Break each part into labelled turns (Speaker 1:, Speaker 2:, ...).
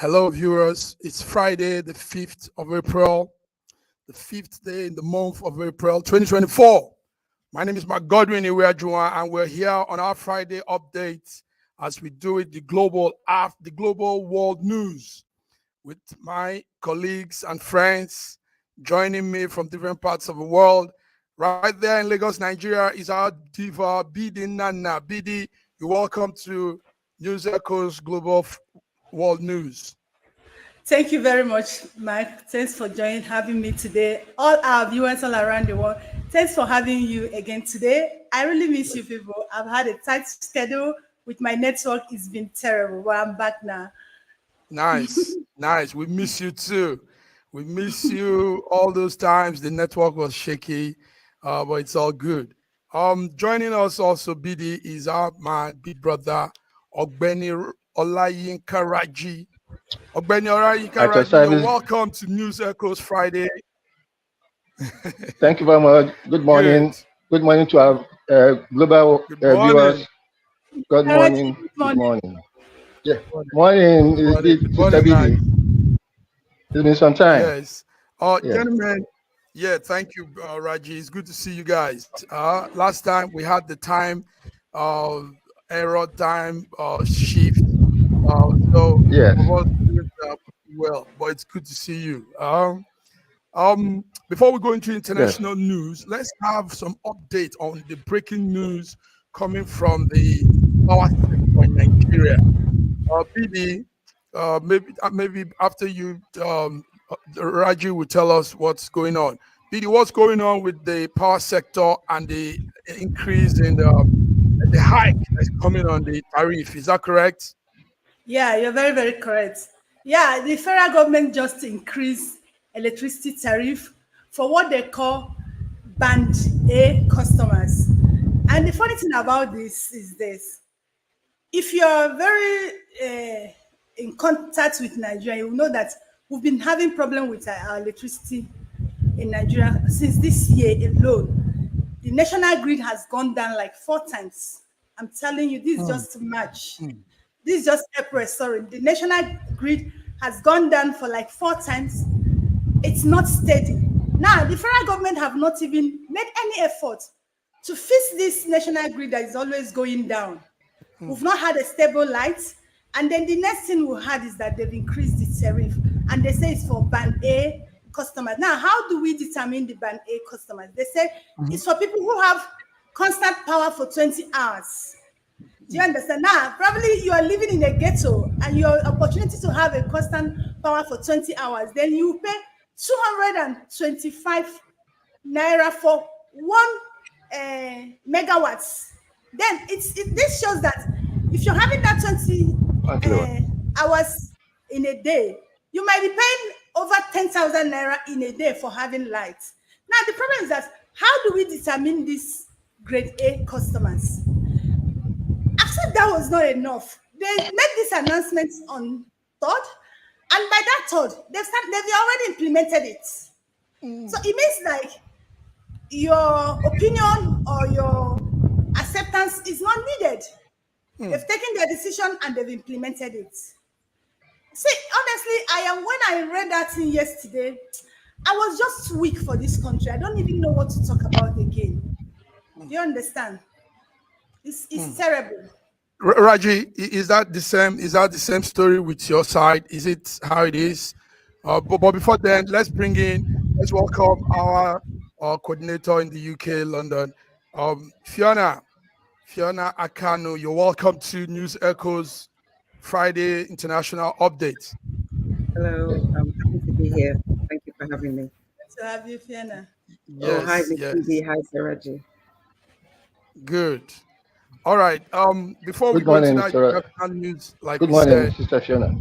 Speaker 1: Hello, viewers. It's Friday, the 5th of April, the 5th day in the month of April 2024. My name is Mark Godwin Iweajua, and we're here on our Friday update as we do it the global world news with my colleagues and friends joining me from different parts of the world. Right there in Lagos, Nigeria is our diva, Bidi Nana. Bidi, you're welcome to News Echoes Global World News.
Speaker 2: Thank you very much, Mike. Thanks for having me today. All our viewers all around the world, thanks for having you again today. I really miss you people. I've had a tight schedule with my network. It's been terrible, but I'm back now.
Speaker 1: Nice, nice. We miss you too. We miss you all those times. The network was shaky, but it's all good. Joining us also, BD, is my big brother, Ogbeni Olayinka Raji. Ogbeni Olayinka Raji, you're welcome to News Echoes Friday.
Speaker 3: Thank you very much. Good morning. Good morning to our global viewers. Good morning. Good morning. Yeah. Morning, Sister BD. It's been some time.
Speaker 1: Yes. Gentlemen, thank you, Raji. It's good to see you guys. Last time we had the time, error time shift. So well, but it's good to see you. Before we go into international news, let's have some update on the breaking news coming from the power sector in Nigeria. BD, maybe after you, Raji will tell us what's going on. BD, what's going on with the power sector and the increase in the hike that's coming on the tariff? Is that correct?
Speaker 2: Yeah, you're very, very correct. Yeah, the federal government just increased electricity tariff for what they call Band A customers. And the funny thing about this is this. If you're very in contact with Nigeria, you know that we've been having problem with our electricity in Nigeria since this year alone. The national grid has gone down like 4 times. I'm telling you, this is just March. This is just April, sorry. The national grid has gone down for like 4 times. It's not steady. Now, the federal government have not even made any effort to fix this national grid that is always going down. We've not had a stable light. And then the next thing we had is that they've increased the tariff. And they say it's for Band A customers. Now, how do we determine the Band A customers? They say it's for people who have constant power for 20 hours. Do you understand? Now, probably you are living in a ghetto and your opportunity to have a constant power for 20 hours, then you pay 225 naira for 1 megawatts. Then this shows that if you're having that 20 hours in a day, you might be paying over 10,000 naira in a day for having light. Now, the problem is that how do we determine these grade A customers? After that was not enough, they made this announcement on 3rd, and by that 3rd, they've already implemented it. So it means like your opinion or your acceptance is not needed. They've taken their decision and they've implemented it. See, honestly, when I read that thing yesterday, I was just weak for this country. I don't even know what to talk about again. Do you understand? It's terrible.
Speaker 1: Raji, is that the same? Is that the same story with your side? Is it how it is? But before then, let's welcome our coordinator in the UK, London, Fiona Akano. You're welcome to News Echoes Friday International Update.
Speaker 4: Hello, I'm happy to be here. Thank you for having me.
Speaker 2: Good to have you, Fiona.
Speaker 1: Yes,
Speaker 4: hi, Nikki. Hi, Saraji.
Speaker 1: Good. All right. Before we go into that international news, like
Speaker 3: good morning, Sister Fiona.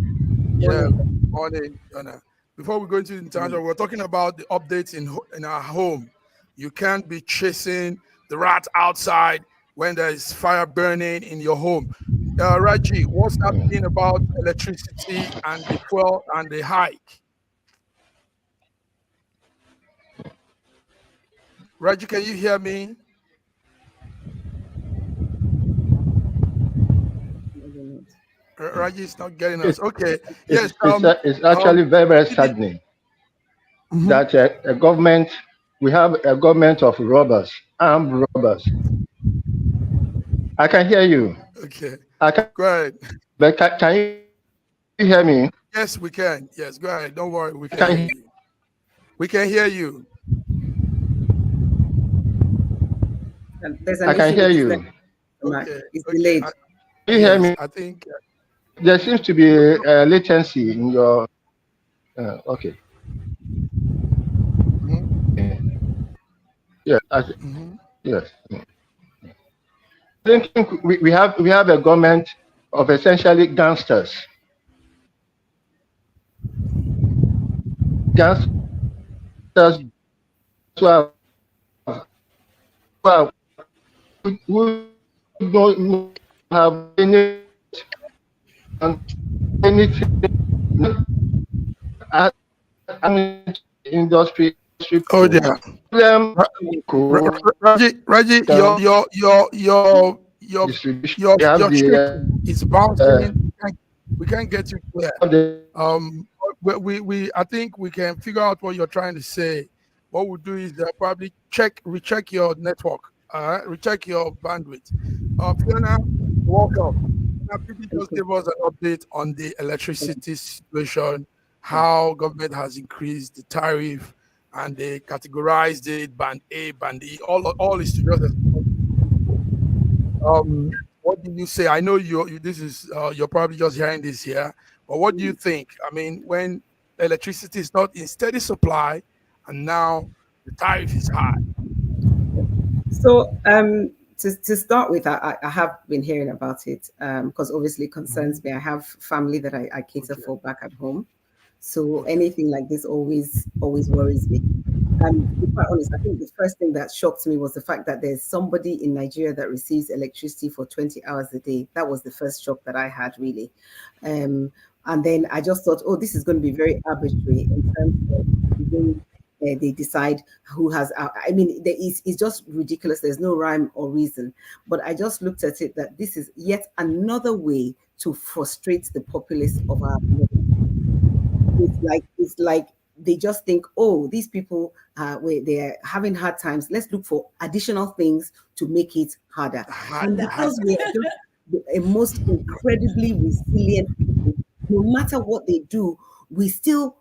Speaker 1: Yeah, morning, Fiona. Before we go into the international, we're talking about the updates in our home. You can't be chasing the rat outside when there's fire burning in your home. Raji, what's that thing about electricity and the fuel and the hike? Raji, can you hear me? Raji is not getting us. Okay. Yes.
Speaker 3: It's actually very, very saddening that a government, we have a government of robbers, armed robbers. I can hear you.
Speaker 1: Okay.
Speaker 3: I can.
Speaker 1: Go ahead.
Speaker 3: But can you hear me?
Speaker 1: Yes, we can. Yes, go ahead. Don't worry. We can hear you. We can hear you.
Speaker 3: I can hear you.
Speaker 4: Okay. It's delayed.
Speaker 3: Can you hear me?
Speaker 1: I think
Speaker 3: there seems to be a latency in your. Okay. Yeah. Yes. I think we have a government of essentially gangsters. Gangsters who don't have anything industry.
Speaker 1: Oh yeah. Raji, your chip is bouncing. We can't get you clear. I think we can figure out what you're trying to say. What we'll do is probably recheck your network, recheck your bandwidth. Fiona, welcome. Now, please just give us an update on the electricity situation, how government has increased the tariff, and they categorized it band A, band E. All is to just. What do you say? I know you're probably just hearing this here, but what do you think? I mean, when electricity is not in steady supply, and now the tariff is high.
Speaker 4: So to start with, I have been hearing about it because obviously it concerns me. I have family that I cater for back at home. So anything like this always worries me. To be quite honest, I think the first thing that shocked me was the fact that there's somebody in Nigeria that receives electricity for 20 hours a day. That was the first shock that I had, really. And then I just thought, oh, this is going to be very arbitrary in terms of the way they decide who has. I mean, it's just ridiculous. There's no rhyme or reason. But I just looked at it that this is yet another way to frustrate the populace of our community. It's like they just think, oh, these people, they're having hard times. Let's look for additional things to make it harder. And because we are just a most incredibly resilient people, no matter what they do, we still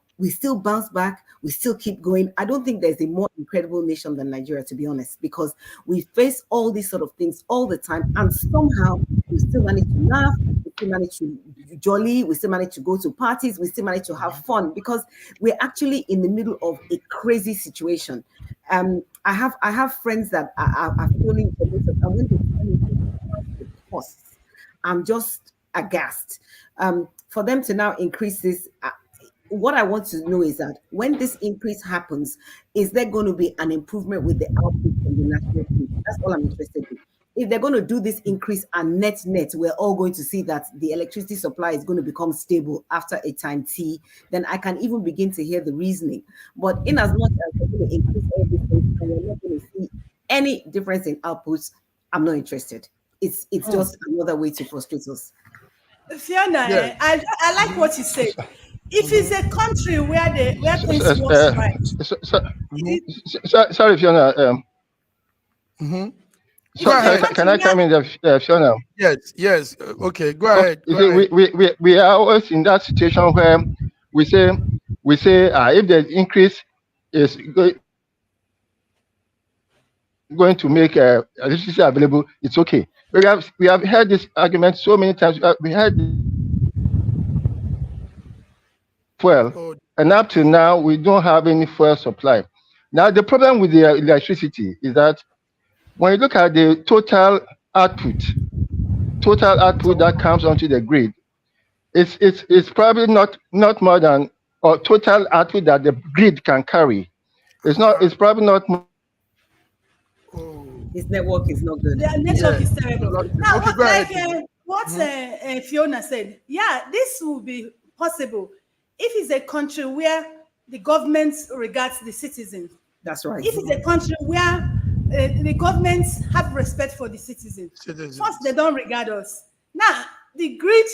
Speaker 4: bounce back. We still keep going. I don't think there's a more incredible nation than Nigeria, to be honest, because we face all these sort of things all the time, and somehow we still manage to laugh. We still manage to jolly. We still manage to go to parties. We still manage to have fun because we're actually in the middle of a crazy situation. I have friends that are feeling a bit of, and when they tell me the costs, I'm just aghast. For them to now increase this. What I want to know is that when this increase happens, is there going to be an improvement with the output from the national grid? That's all I'm interested in. If they're going to do this increase and net, we're all going to see that the electricity supply is going to become stable after a time T, then I can even begin to hear the reasoning. But in as much as they're going to increase all these things and we're not going to see any difference in outputs, I'm not interested. It's just another way to frustrate us.
Speaker 2: Fiona, yeah. I like what you said. If it's a country where things work right.
Speaker 3: Sorry, Fiona. Can I come in there, Fiona?
Speaker 1: Yes. Okay, go ahead.
Speaker 3: We are always in that situation where we say if the increase is going to make electricity available, it's okay. We have heard this argument so many times. We heard fuel, and up to now we don't have any fuel supply. Now the problem with the electricity is that when you look at the total output that comes onto the grid, it's probably not more than or total output that the grid can carry. It's probably not more.
Speaker 4: His network is not good.
Speaker 2: The network is terrible. Now, what Fiona said, this will be possible if it's a country where the government regards the citizens.
Speaker 4: That's right.
Speaker 2: If it's a country where the governments have respect for the citizens. First, they don't regard us. Now, the grid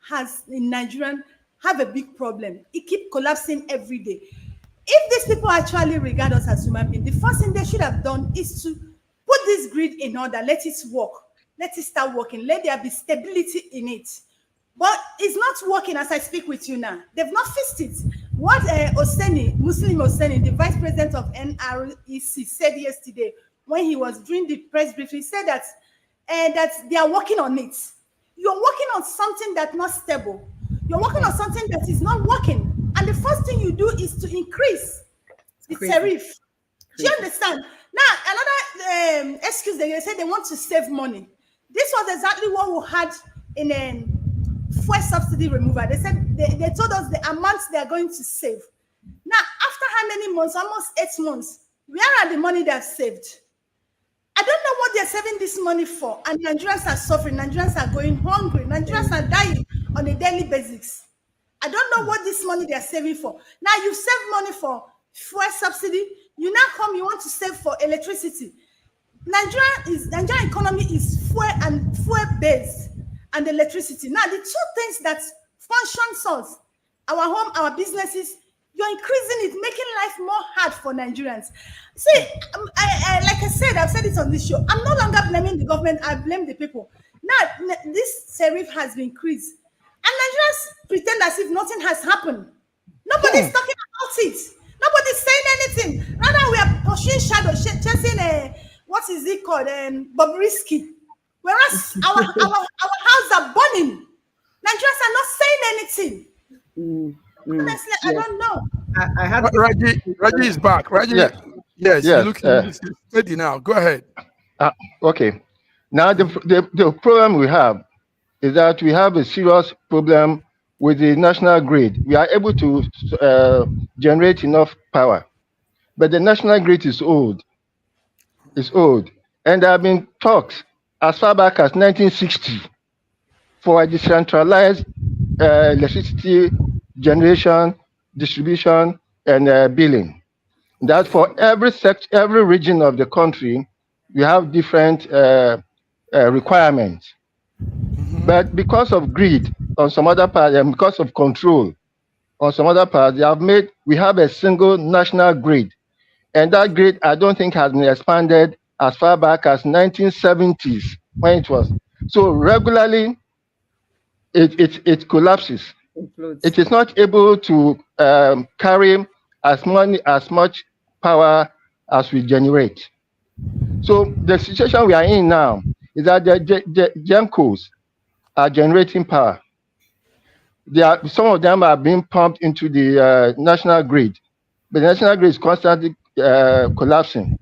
Speaker 2: has in Nigeria have a big problem. It keeps collapsing every day. If these people actually regard us as human beings, the first thing they should have done is to put this grid in order, let it work, let it start working, let there be stability in it. But it's not working as I speak with you now. They've not fixed it. What Muslim Hosseini, the vice president of NREC, said yesterday when he was doing the press briefing, he said that they are working on it. You're working on something that's not stable. You're working on something that is not working. And the first thing you do is to increase the tariff. Do you understand? Now, another excuse they say they want to save money. This was exactly what we had in fuel subsidy removal. They said they told us the amounts they are going to save. Now, after how many months? Almost 8 months. Where are the money they have saved? I don't know what they're saving this money for. And Nigerians are suffering. Nigerians are going hungry. Nigerians are dying on a daily basis. I don't know what this money they're saving for. Now, you save money for fuel subsidy. You now come, you want to save for electricity. Nigerian economy is fuel based and electricity. Now, the two things that function us, our home, our businesses, you're increasing it, making life more hard for Nigerians. See, like I said, I've said it on this show. I'm no longer blaming the government. I blame the people. Now, this tariff has been increased. And Nigerians pretend as if nothing has happened. Nobody's talking about it. Nobody's saying anything. Rather, we are pushing shadow, chasing what is it called? Bobrisky. Whereas our houses are burning. Nigerians are not saying anything. Honestly, I don't know.
Speaker 1: I had Raji is back. Raji, yes. You look steady now. Go ahead.
Speaker 3: Okay. Now the problem we have is that we have a serious problem with the national grid. We are able to generate enough power, but the national grid is old. It's old, and there have been talks as far back as 1960 for a decentralized electricity generation, distribution, and billing. That for every region of the country, we have different requirements. But because of greed on some other part, and because of control on some other part, we have a single national grid. And that grid, I don't think, has been expanded as far back as 1970s when it was. So regularly, it collapses. It is not able to carry as much power as we generate. So the situation we are in now is that the GENCOs are generating power. Some of them are being pumped into the national grid, but the national grid is constantly collapsing.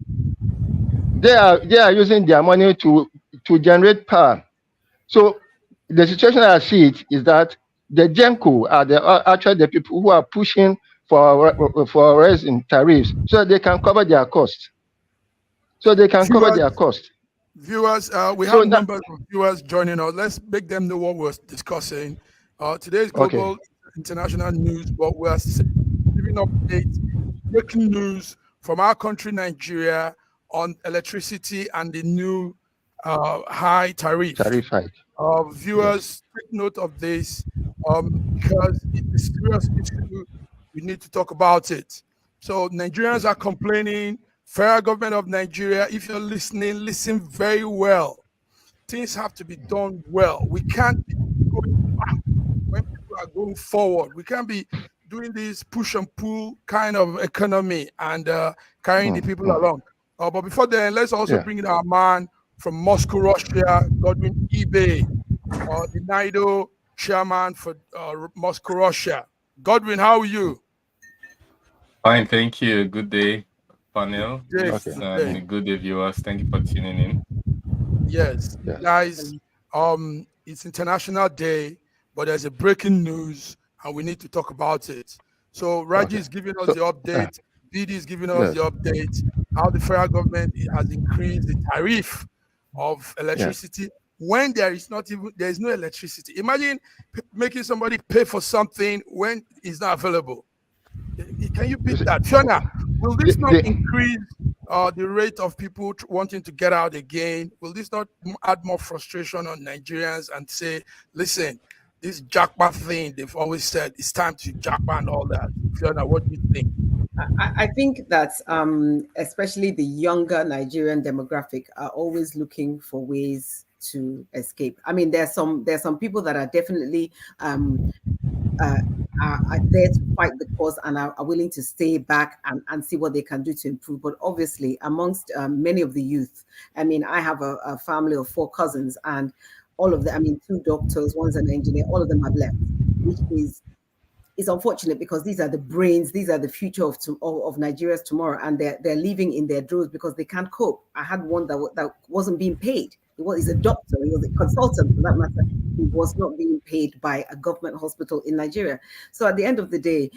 Speaker 3: They are using their money to generate power. So the situation I see it is that the GENCO are actually the people who are pushing for a rise in tariffs so that they can cover their costs.
Speaker 1: Viewers, we have numbers of viewers joining us. Let's make them know what we're discussing. Today's global international news, but we're giving updates, breaking news from our country, Nigeria, on electricity and the new high tariff. Viewers, take note of this because it's a serious issue. We need to talk about it. So Nigerians are complaining. Federal government of Nigeria, if you're listening, listen very well. Things have to be done well. We can't be going back when people are going forward. We can't be doing this push and pull kind of economy and carrying the people along. But before then, let's also bring in our man from Moscow, Russia, Godwin eBay, the NIDO chairman for Moscow, Russia. Godwin, how are you?
Speaker 5: Fine, thank you. Good day, panel. And good day, viewers. Thank you for tuning in.
Speaker 1: Yes, guys, it's International Day, but there's a breaking news and we need to talk about it. So Raji is giving us the update. BD is giving us the update, how the federal government has increased the tariff of electricity when there is no electricity. Imagine making somebody pay for something when it's not available. Can you beat that? Fiona, will this not increase the rate of people wanting to get out again? Will this not add more frustration on Nigerians and say, listen, this jackpot thing, they've always said it's time to jackpot and all that. Fiona, what do you think?
Speaker 4: I think that especially the younger Nigerian demographic are always looking for ways to escape. I mean, there's some people that are definitely are there to fight the cause and are willing to stay back and see what they can do to improve. But obviously, amongst many of the youth, I mean, I have a family of 4 cousins, and all of them, I mean, 2 doctors, one's an engineer, all of them have left, which is unfortunate because these are the brains, these are the future of Nigeria's tomorrow, and they're leaving in their droves because they can't cope. I had one that wasn't being paid. He's a doctor, he was a consultant for that matter. He was not being paid by a government hospital in Nigeria. So at the end of the day,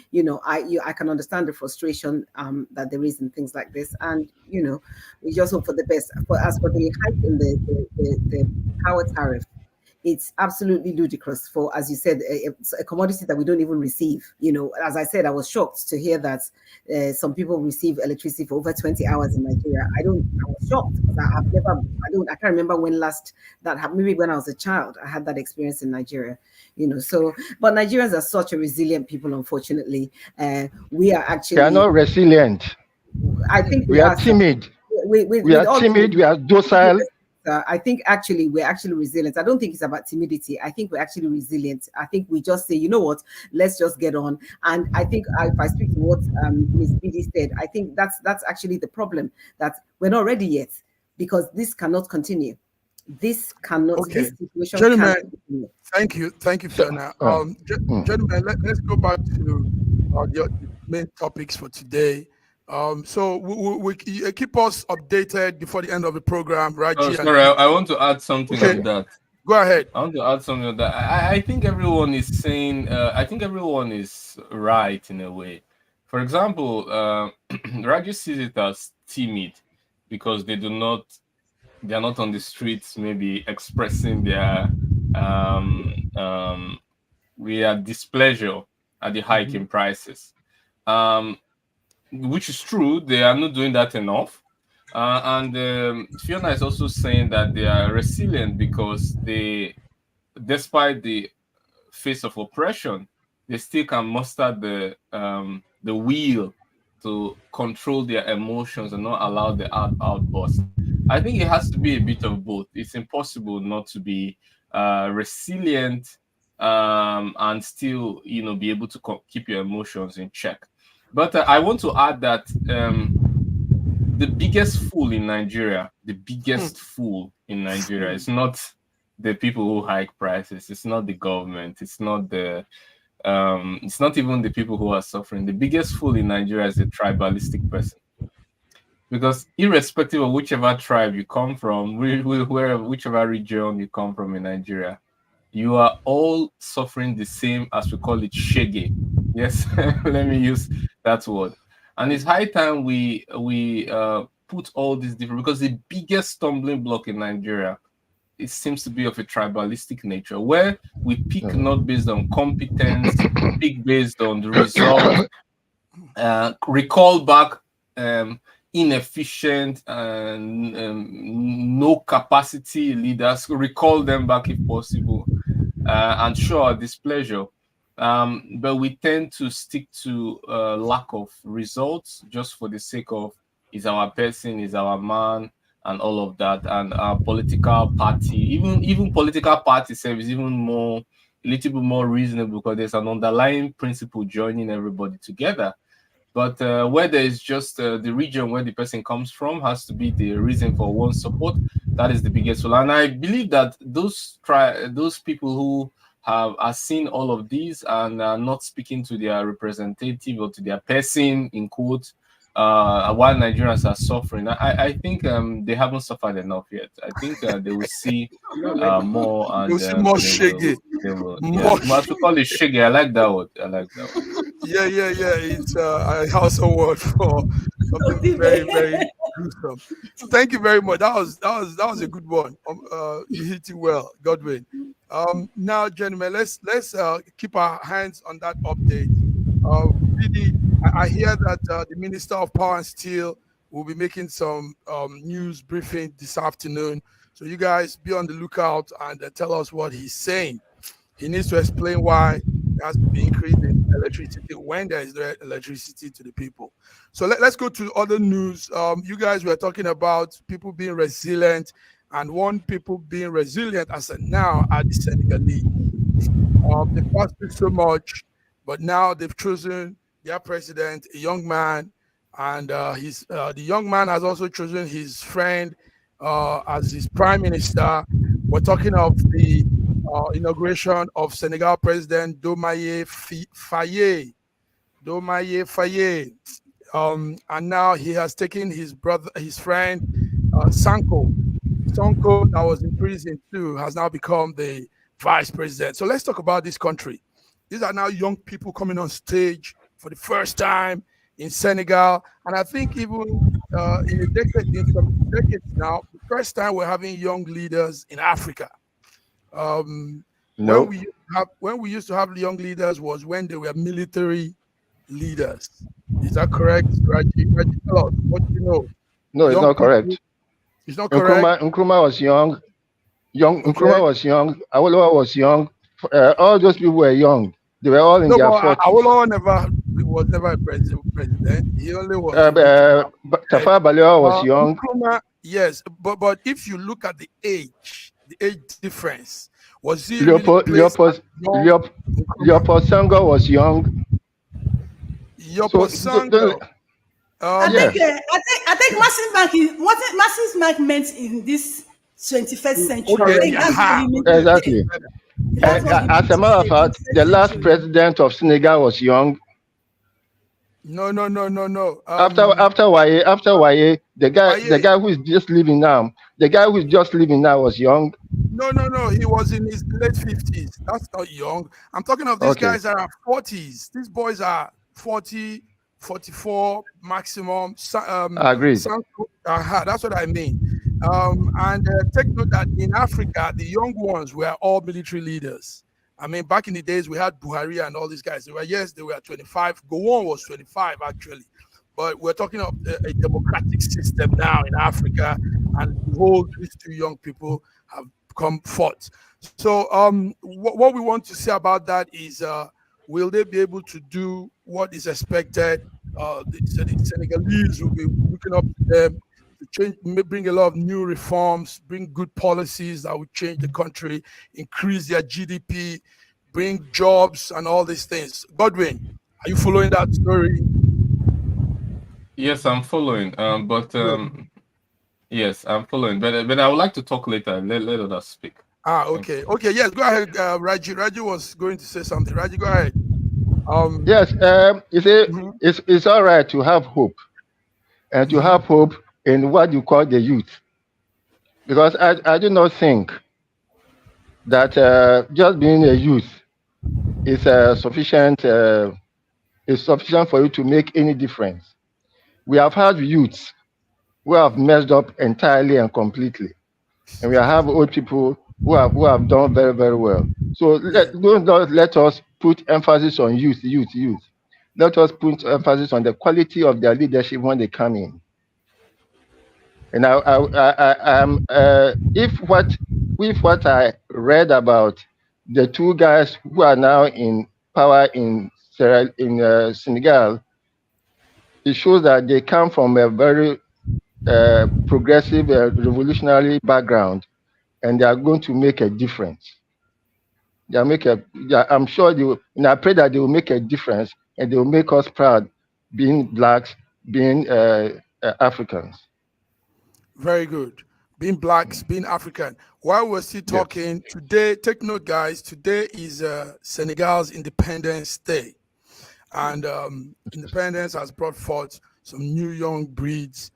Speaker 4: I can understand the frustration that there is in things like this, and we just hope for the best. As for the hike in the power tariff, it's absolutely ludicrous for, as you said, a commodity that we don't even receive. As I said, I was shocked to hear that some people receive electricity for over 20 hours in Nigeria. I was shocked because I can't remember when last that happened. Maybe when I was a child, I had that experience in Nigeria. But Nigerians are such a resilient people, unfortunately. We are actually...
Speaker 3: They are not resilient.
Speaker 4: I think
Speaker 3: we are timid. We are timid, we are docile.
Speaker 4: I think actually we're actually resilient. I don't think it's about timidity. I think we're actually resilient. I think we just say, you know what, let's just get on. And I think if I speak to what Ms. Bidi said, I think that's actually the problem, that we're not ready yet, because this cannot continue. This cannot.
Speaker 1: Okay.
Speaker 4: This situation
Speaker 1: Gentlemen,
Speaker 4: cannot continue.
Speaker 1: Thank you, Fiona. Gentlemen, let's go back to the main topics for today. So we keep us updated before the end of the program, right?
Speaker 5: Oh, sorry, I want to add something on that.
Speaker 1: Go ahead.
Speaker 5: I want to add something on that. I think everyone is saying, I think everyone is right in a way. For example, Raju sees it as timid because they are not on the streets, maybe expressing their displeasure at the hike in prices. Which is true, they are not doing that enough. And Fiona is also saying that they are resilient because they, despite the face of oppression, they still can muster the will to control their emotions and not allow the outburst. I think it has to be a bit of both. It's impossible not to be resilient and still, be able to keep your emotions in check. But I want to add that the biggest fool in Nigeria, is not the people who hike prices. It's not the government. It's not even the people who are suffering. The biggest fool in Nigeria is a tribalistic person. Because irrespective of whichever tribe you come from, whichever region you come from in Nigeria, you are all suffering the same, as we call it, shege. Yes, let me use that word. And it's high time we put all these different, because the biggest stumbling block in Nigeria, it seems to be of a tribalistic nature, where we pick not based on competence, pick based on the result, recall back inefficient and no capacity leaders, recall them back if possible, and show our displeasure. But we tend to stick to lack of results just for the sake of, is our person, is our man, and all of that. And our political party, even political party service, a little bit more reasonable, because there's an underlying principle joining everybody together. But where there is just the region where the person comes from has to be the reason for one's support. That is the biggest one. And I believe that those people who are seeing all of these and are not speaking to their representative or to their person, in quotes, while Nigerians are suffering, I think they haven't suffered enough yet. I think they will see more, and
Speaker 1: you'll see more shaggy.
Speaker 5: More to call it shaggy. I like that word.
Speaker 1: Yeah. It's a household word for something very, very gruesome. Thank you very much. That was a good one. You hit it well, Godwin. Now, gentlemen, let's keep our hands on that update. Really, I hear that the Minister of Power and Steel will be making some news briefing this afternoon. So you guys be on the lookout and tell us what he's saying. He needs to explain why there has to be increase in electricity when there is no electricity to the people. So let's go to other news. You guys were talking about people being resilient, and one people being resilient as of now are the Senegalese. They passed through so much, but now they've chosen their president, a young man, and the young man has also chosen his friend as his prime minister. We're talking of the inauguration of Senegal President Diomaye Faye. Diomaye Faye. And now he has taken his friend Sonko. Sonko, that was in prison too, has now become the vice president. So let's talk about this country. These are now young people coming on stage for the first time in Senegal, and I think even in some decades now, the first time we're having young leaders in Africa.
Speaker 3: No.
Speaker 1: When we used to have young leaders was when they were military leaders. Is that correct, Raji? Raji, tell us, what do you know?
Speaker 3: No, it's not correct.
Speaker 1: It's not correct.
Speaker 3: Nkrumah was young. Nkrumah was young. Awolowo was young. All those people were young. They were all in their 40s.
Speaker 1: Awolowo was never a president. He only was.
Speaker 3: Tafawa Balewa was young.
Speaker 1: Nkrumah, yes, but if you look at the age difference, was he
Speaker 3: Leopold Senghor was young.
Speaker 1: Leopold Senghor.
Speaker 2: I think massive Mark meant in this 21st century.
Speaker 1: Okay,
Speaker 3: exactly. As a matter of fact, the last president of Senegal was young.
Speaker 1: No.
Speaker 3: After Waye, the guy who is just leaving now, was young.
Speaker 1: No. He was in his late 50s. That's not young. I'm talking of these guys that are 40s. These boys are 40, 44 maximum.
Speaker 3: Agreed.
Speaker 1: That's what I mean. And take note that in Africa, the young ones were all military leaders. I mean, back in the days, we had Buhari and all these guys. They were 25. Gowon was 25, actually. But we're talking of a democratic system now in Africa, and behold, these two young people have come forth. So what we want to say about that is, will they be able to do what is expected? The Senegalese will be looking up to them to change, bring a lot of new reforms, bring good policies that will change the country, increase their GDP, bring jobs and all these things. Godwin, are you following that story?
Speaker 5: Yes, I'm following. Yes, I'm following. But I would like to talk later. Let others speak.
Speaker 1: Okay. Yes, go ahead, Raji. Raji was going to say something. Raji, go ahead.
Speaker 3: Yes, you see, it's all right to have hope, and to have hope in what you call the youth, because I do not think that just being a youth is sufficient. Is sufficient for you to make any difference. We have had youths who have messed up entirely and completely, and we have old people who have done very, very well. So let us put emphasis on youth. Let us put emphasis on the quality of their leadership when they come in. And if what I read about the two guys who are now in power in Senegal, it shows that they come from a very progressive, revolutionary background, and they are going to make a difference. I'm sure they will, and I pray that they will make a difference, and they will make us proud, being blacks, being Africans.
Speaker 1: Very good. Being blacks, being African. While we're still talking today, take note, guys. Today is Senegal's Independence Day, and independence has brought forth some new young breeds.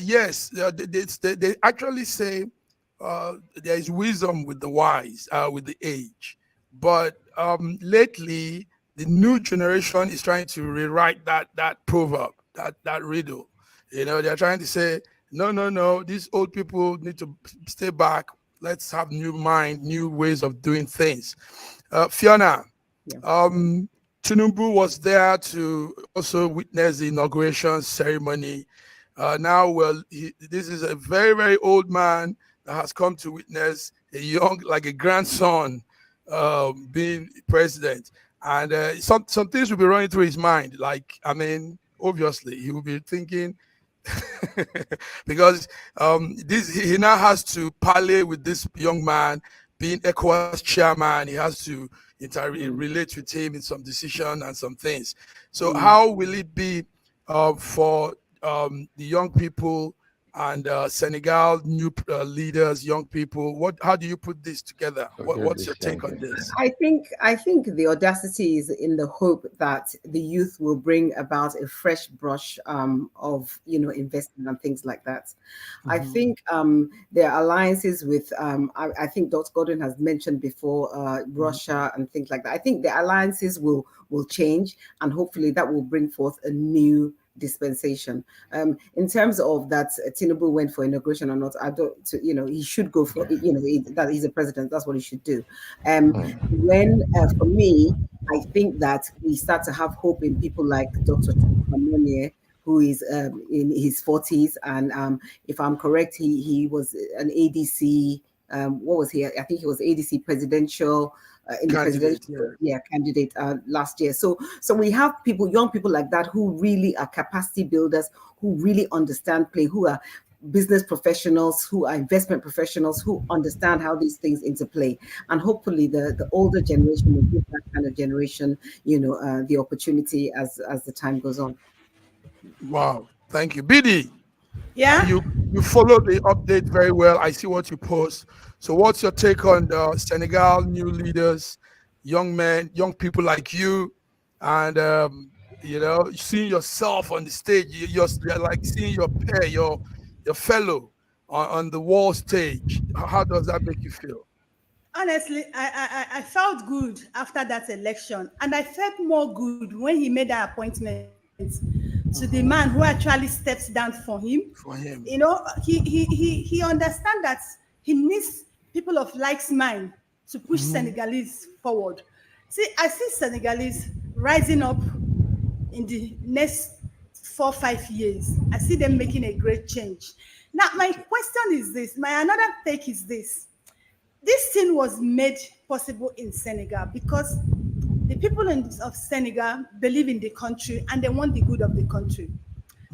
Speaker 1: Yes, they actually say there is wisdom with the wise, with the age. But lately, the new generation is trying to rewrite that proverb, that riddle. You know, they're trying to say, no, these old people need to stay back. Let's have new mind, new ways of doing things. Fiona, Tinubu was there to also witness the inauguration ceremony. This is a very, very old man that has come to witness a young, like a grandson, being president, and some things will be running through his mind. Like, I mean, obviously, he will be thinking because he now has to parley with this young man being ECOWAS chairman. He has to relate with him in some decision and some things. So how will it be for the young people and Senegal new leaders, young people? How do you put this together? What's your take on this?
Speaker 4: I think the audacity is in the hope that the youth will bring about a fresh brush of investment and things like that. I think their alliances with I think Dr. Gordon has mentioned before Russia and things like that. I think the alliances will change, and hopefully that will bring forth a new dispensation. In terms of that Tinubu went for inauguration or not, I don't, he should go for, that he's a president, that's what he should do. For me, I think that we start to have hope in people like Dr. Monye, who is in his 40s, and if I'm correct, he was an ADC. What was he? I think he was ADC presidential candidate last year. So we have young people like that who really are capacity builders, who really understand play, who are business professionals, who are investment professionals, who understand how these things interplay. And hopefully the older generation will give that kind of generation, the opportunity as the time goes on.
Speaker 1: Wow, thank you, BD.
Speaker 2: Yeah,
Speaker 1: you follow the update very well. I see what you post. So what's your take on the Senegal new leaders, young men, young people like you, and seeing yourself on the stage? You're like seeing your peer, your fellow on the wall stage. How does that make you feel?
Speaker 2: honestly, I felt good after that election, and I felt more good when he made that appointment to the man who actually steps down for him. He understands that he needs people of like mind to push Senegalese forward. See, I see Senegalese rising up in the next 4-5 years. I see them making a great change. Now, my question is this, my another take is this. This thing was made possible in Senegal because the people of Senegal believe in the country and they want the good of the country.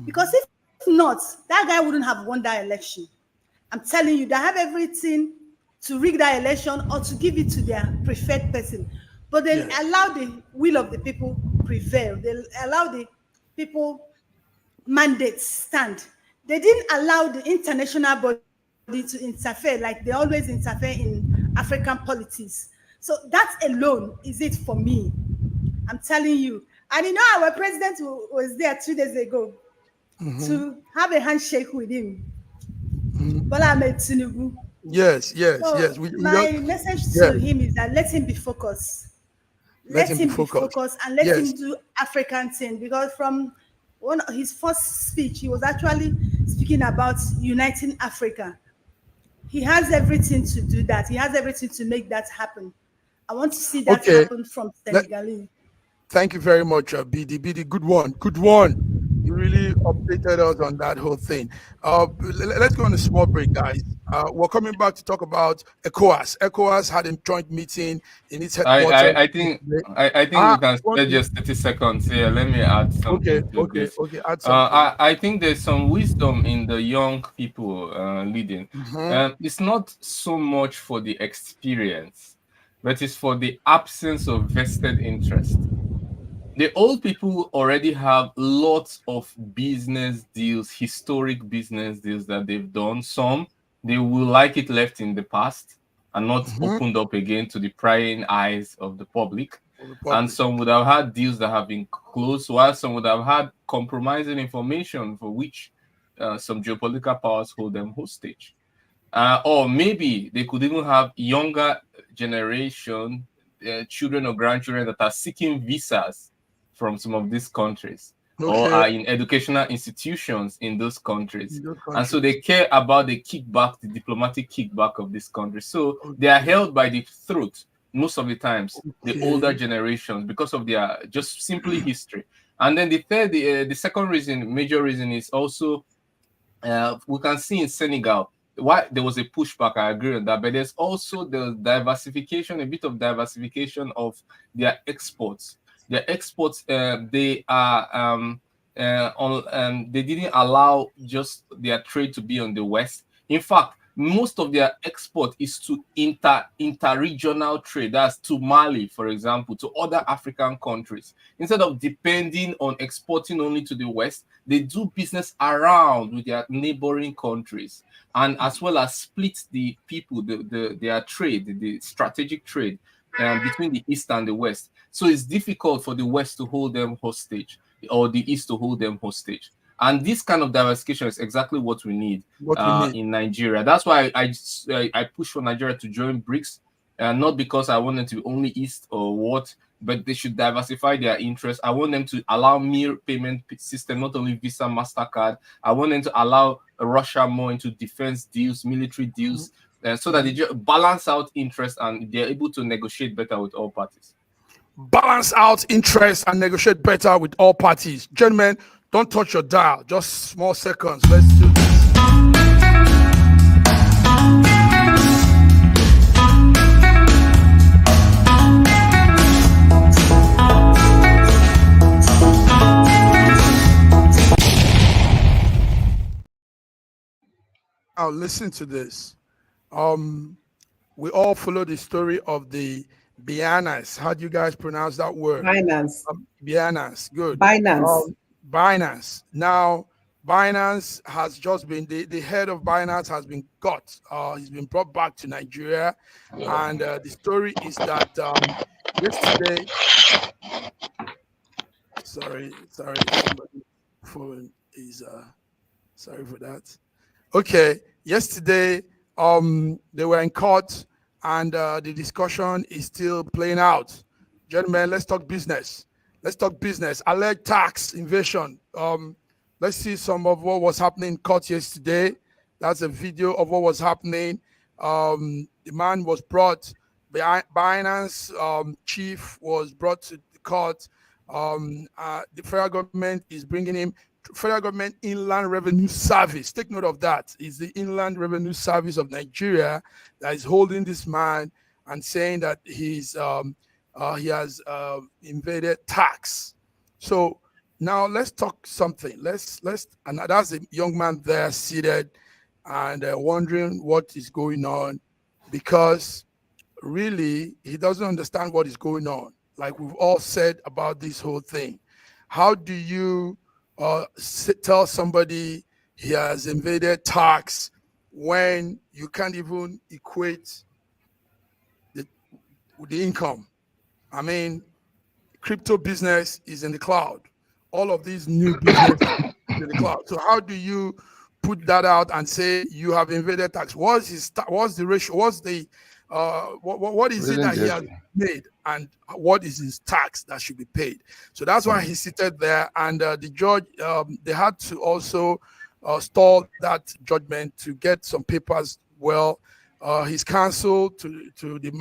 Speaker 2: Because if not, that guy wouldn't have won that election. I'm telling you, they have everything to rig that election or to give it to their preferred person. But they allow the will of the people prevail. They allow the people mandates stand. They didn't allow the international body to interfere like they always interfere in African politics. So that alone is it for me. I'm telling you. And our president was there 2 days ago to have a handshake with him. Bola Ahmed Tinubu.
Speaker 1: Yes.
Speaker 2: My message to him is that let him be focused. Let him be focused and let him do African thing, because from his first speech, he was actually speaking about uniting Africa. He has everything to do that. He has everything to make that happen. I want to see that happen from Senegal.
Speaker 1: Thank you very much, BD. BD, good one. You really updated us on that whole thing. Let's go on a small break, guys. We're coming back to talk about ECOWAS. ECOWAS had a joint meeting in its headquarters.
Speaker 5: I think we can spare just 30 seconds here. Let me add something to this.
Speaker 1: Okay, add something.
Speaker 5: I think there's some wisdom in the young people leading. It's not so much for the experience, but it's for the absence of vested interest. The old people already have lots of business deals, historic business deals that they've done. Some, they will like it left in the past and not opened up again to the prying eyes of the public. And some would have had deals that have been closed, while some would have had compromising information for which some geopolitical powers hold them hostage. Or maybe they could even have younger generation, children or grandchildren that are seeking visas from some of these countries or are in educational institutions in those countries. And so they care about the kickback, the diplomatic kickback of this country. So they are held by the throat most of the times, the older generations, because of their just simply history. And then the second reason, major reason, is also we can see in Senegal why there was a pushback, I agree on that, but there's also the diversification, a bit of diversification of their exports. Their exports, they are they didn't allow just their trade to be on the West. In fact, most of their export is to inter-regional trade. That's to Mali, for example, to other African countries. Instead of depending on exporting only to the West, they do business around with their neighboring countries, and as well as split the people, their trade, the strategic trade between the East and the West. So it's difficult for the West to hold them hostage, or the East to hold them hostage. And this kind of diversification is exactly what we need in Nigeria. That's why I push for Nigeria to join BRICS, not because I want them to be only East or what, but they should diversify their interests. I want them to allow mere payment system, not only Visa, MasterCard. I want them to allow Russia more into defense deals, military deals, so that they just balance out interest and they're able to negotiate better with all parties.
Speaker 1: Balance out interest and negotiate better with all parties. Gentlemen, don't touch your dial. Just small seconds. Let's do this. Now listen to this. We all follow the story of the Binance. How do you guys pronounce that word?
Speaker 4: Binance.
Speaker 1: Binance. Good.
Speaker 4: Binance.
Speaker 1: Binance. Now, Binance has just been, the head of Binance has been got. He's been brought back to Nigeria. And the story is that yesterday, sorry, somebody phone is, sorry for that. Okay, yesterday, they were in court, and the discussion is still playing out. Gentlemen, let's talk business. Let's talk business. Alleged tax invasion. Let's see some of what was happening in court yesterday. That's a video of what was happening. The man was brought, Binance chief was brought to the court. The federal government is bringing him. Federal Government Inland Revenue Service. Take note of that. It's the Inland Revenue Service of Nigeria that is holding this man and saying that he has invaded tax. So now let's talk something. And that's a young man there seated and wondering what is going on, because really he doesn't understand what is going on. Like we've all said about this whole thing. How do you tell somebody he has invaded tax when you can't even equate the income? I mean, crypto business is in the cloud. All of these new business in the cloud. So how do you put that out and say you have invaded tax? What's the ratio? What's the what is it that he has made, and what is his tax that should be paid? So that's why he's seated there, and the judge, they had to also stall that judgment to get some papers. Well, his counsel to the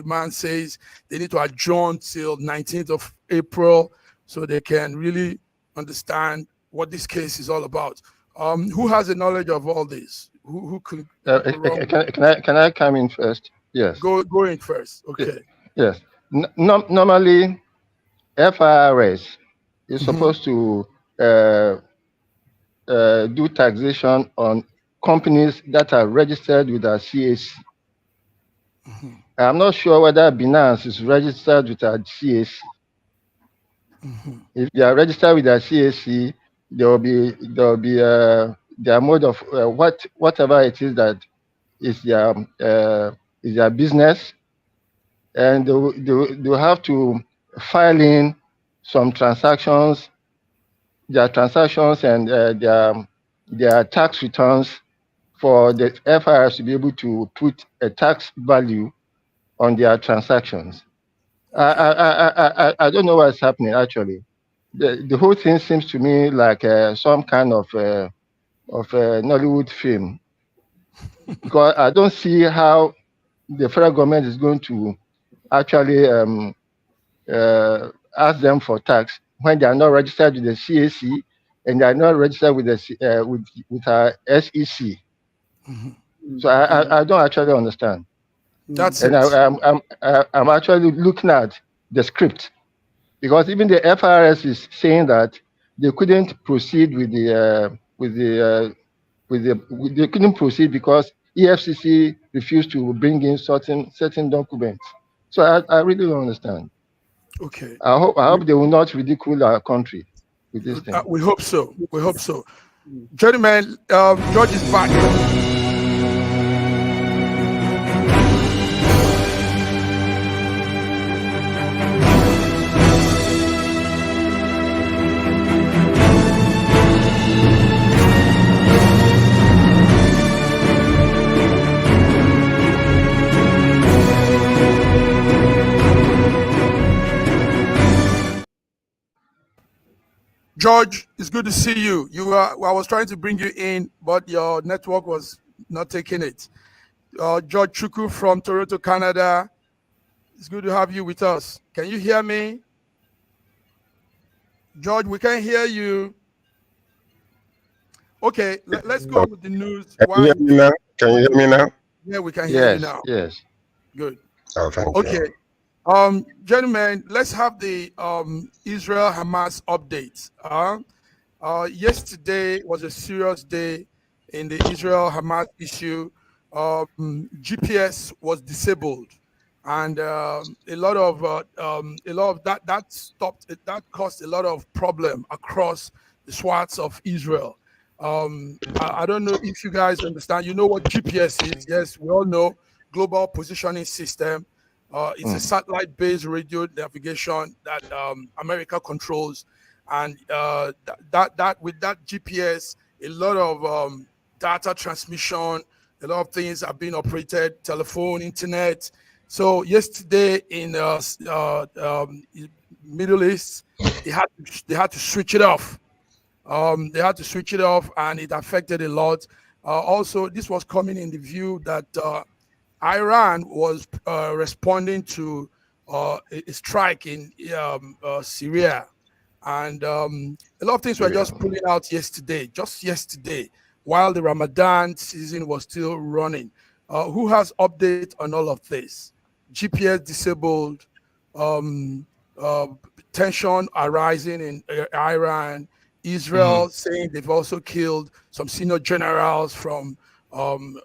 Speaker 1: man says they need to adjourn till 19th of April so they can really understand what this case is all about. Who has the knowledge of all this? Who could?
Speaker 3: Can I come in first? Yes.
Speaker 1: Go in first. Okay.
Speaker 3: Yes. Normally, FIRS is supposed to do taxation on companies that are registered with our CAC. I'm not sure whether Binance is registered with our CAC. If they are registered with our CAC, there will be their mode of whatever it is that is their business, and they have to file in some transactions, their transactions and their tax returns for the FIRS to be able to put a tax value on their transactions. I don't know what's happening actually. The whole thing seems to me like some kind of Nollywood film, because I don't see how the federal government is going to actually ask them for tax when they are not registered with the CAC and they are not registered with the with our SEC. So I don't actually understand.
Speaker 1: That's
Speaker 3: and
Speaker 1: it.
Speaker 3: I'm actually looking at the script, because even the FRS is saying that they couldn't proceed they couldn't proceed because EFCC refused to bring in certain documents. So I really don't understand.
Speaker 1: Okay.
Speaker 3: I hope they will not ridicule our country with this thing.
Speaker 1: We hope so. We hope so. Gentlemen, George is back. George, it's good to see you. I was trying to bring you in, but your network was not taking it. George Chuku from Toronto, Canada. It's good to have you with us. Can you hear me? George, we can hear you. Okay, let's go with the news.
Speaker 6: Can you hear me now? Can you hear me now?
Speaker 1: Yeah, we can hear you now.
Speaker 3: Yes.
Speaker 1: Good.
Speaker 6: Oh, thank
Speaker 1: you.
Speaker 6: Okay.
Speaker 1: Gentlemen, let's have the Israel-Hamas update. Yesterday was a serious day in the Israel-Hamas issue. GPS was disabled, and a lot of that caused a lot of problem across the swaths of Israel. I don't know if you guys understand. You know what GPS is? Yes, we all know. Global Positioning System. It's a satellite-based radio navigation that America controls, and that with that GPS, a lot of data transmission, a lot of things are being operated, telephone, internet. So yesterday in Middle East, they had to switch it off. They had to switch it off, and it affected a lot. Also, this was coming in the view that Iran was responding to a strike in Syria, and a lot of things were just pulling out just yesterday, while the Ramadan season was still running. Who has update on all of this? GPS disabled, tension arising in Iran, Israel saying they've also killed some senior generals from Iran,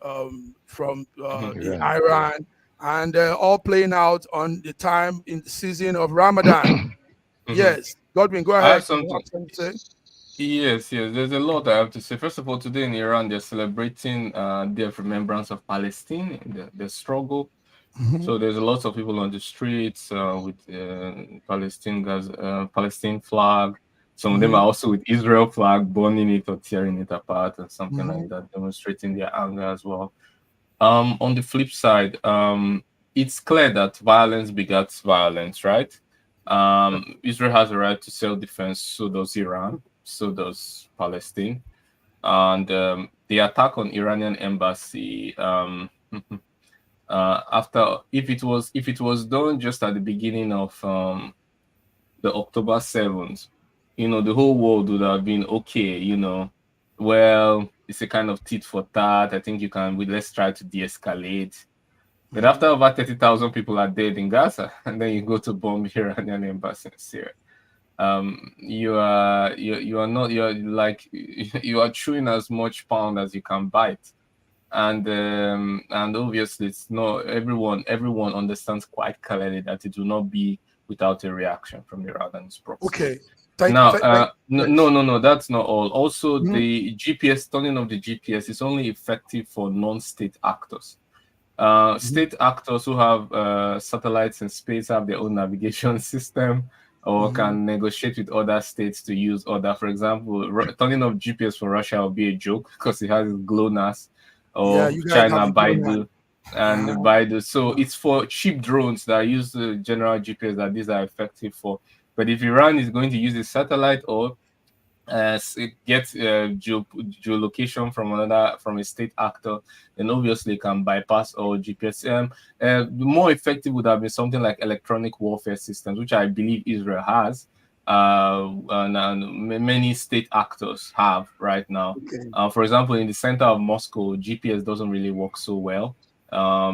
Speaker 1: and all playing out on the time in the season of Ramadan. Yes, Godwin, go ahead.
Speaker 5: I have something to say. Yes, there's a lot I have to say. First of all, today in Iran, they're celebrating Day of Remembrance of Palestine, the struggle. So there's a lot of people on the streets with Palestine flag. Some of them are also with Israel flag, burning it or tearing it apart or something like that, demonstrating their anger as well. On the flip side, it's clear that violence begets violence, right? Israel has a right to self-defense, so does Iran, so does Palestine. And the attack on Iranian embassy, if it was done just at the beginning of the October 7th, the whole world would have been okay, well, it's a kind of tit for tat. I think let's try to de-escalate. But after over 30,000 people are dead in Gaza, and then you go to bomb Iranian embassy in Syria, you are chewing as much pound as you can bite. And obviously it's not everyone understands quite clearly that it will not be without a reaction from Iran and its proxy.
Speaker 1: Okay.
Speaker 5: No, that's not all. Also, the GPS, turning off the GPS is only effective for non-state actors. State actors who have satellites in space have their own navigation system, or can negotiate with other states to use other. For example, turning off GPS for Russia will be a joke because it has GLONASS, or China Baidu and Baidu. So it's for cheap drones that use the general GPS that these are effective for. But if Iran is going to use a satellite or get geolocation from a state actor, then obviously it can bypass all GPS. The more effective would have been something like electronic warfare systems, which I believe Israel has. and many state actors have right now.
Speaker 1: Okay.
Speaker 5: For example, in the center of Moscow, GPS doesn't really work so well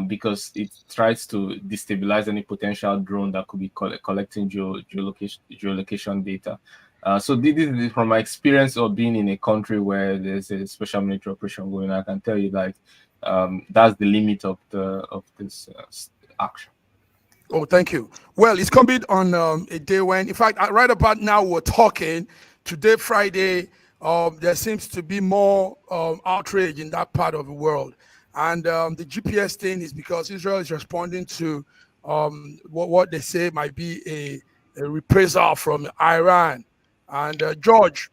Speaker 5: because it tries to destabilize any potential drone that could be collecting geolocation data. So this is from my experience of being in a country where there's a special military operation going on. I can tell you that that's the limit of this action.
Speaker 1: Oh, thank you. Well, it's coming on a day when, in fact, right about now we're talking. Today, Friday, there seems to be more outrage in that part of the world. And the GPS thing is because Israel is responding to what they say might be a reprisal from Iran. And George,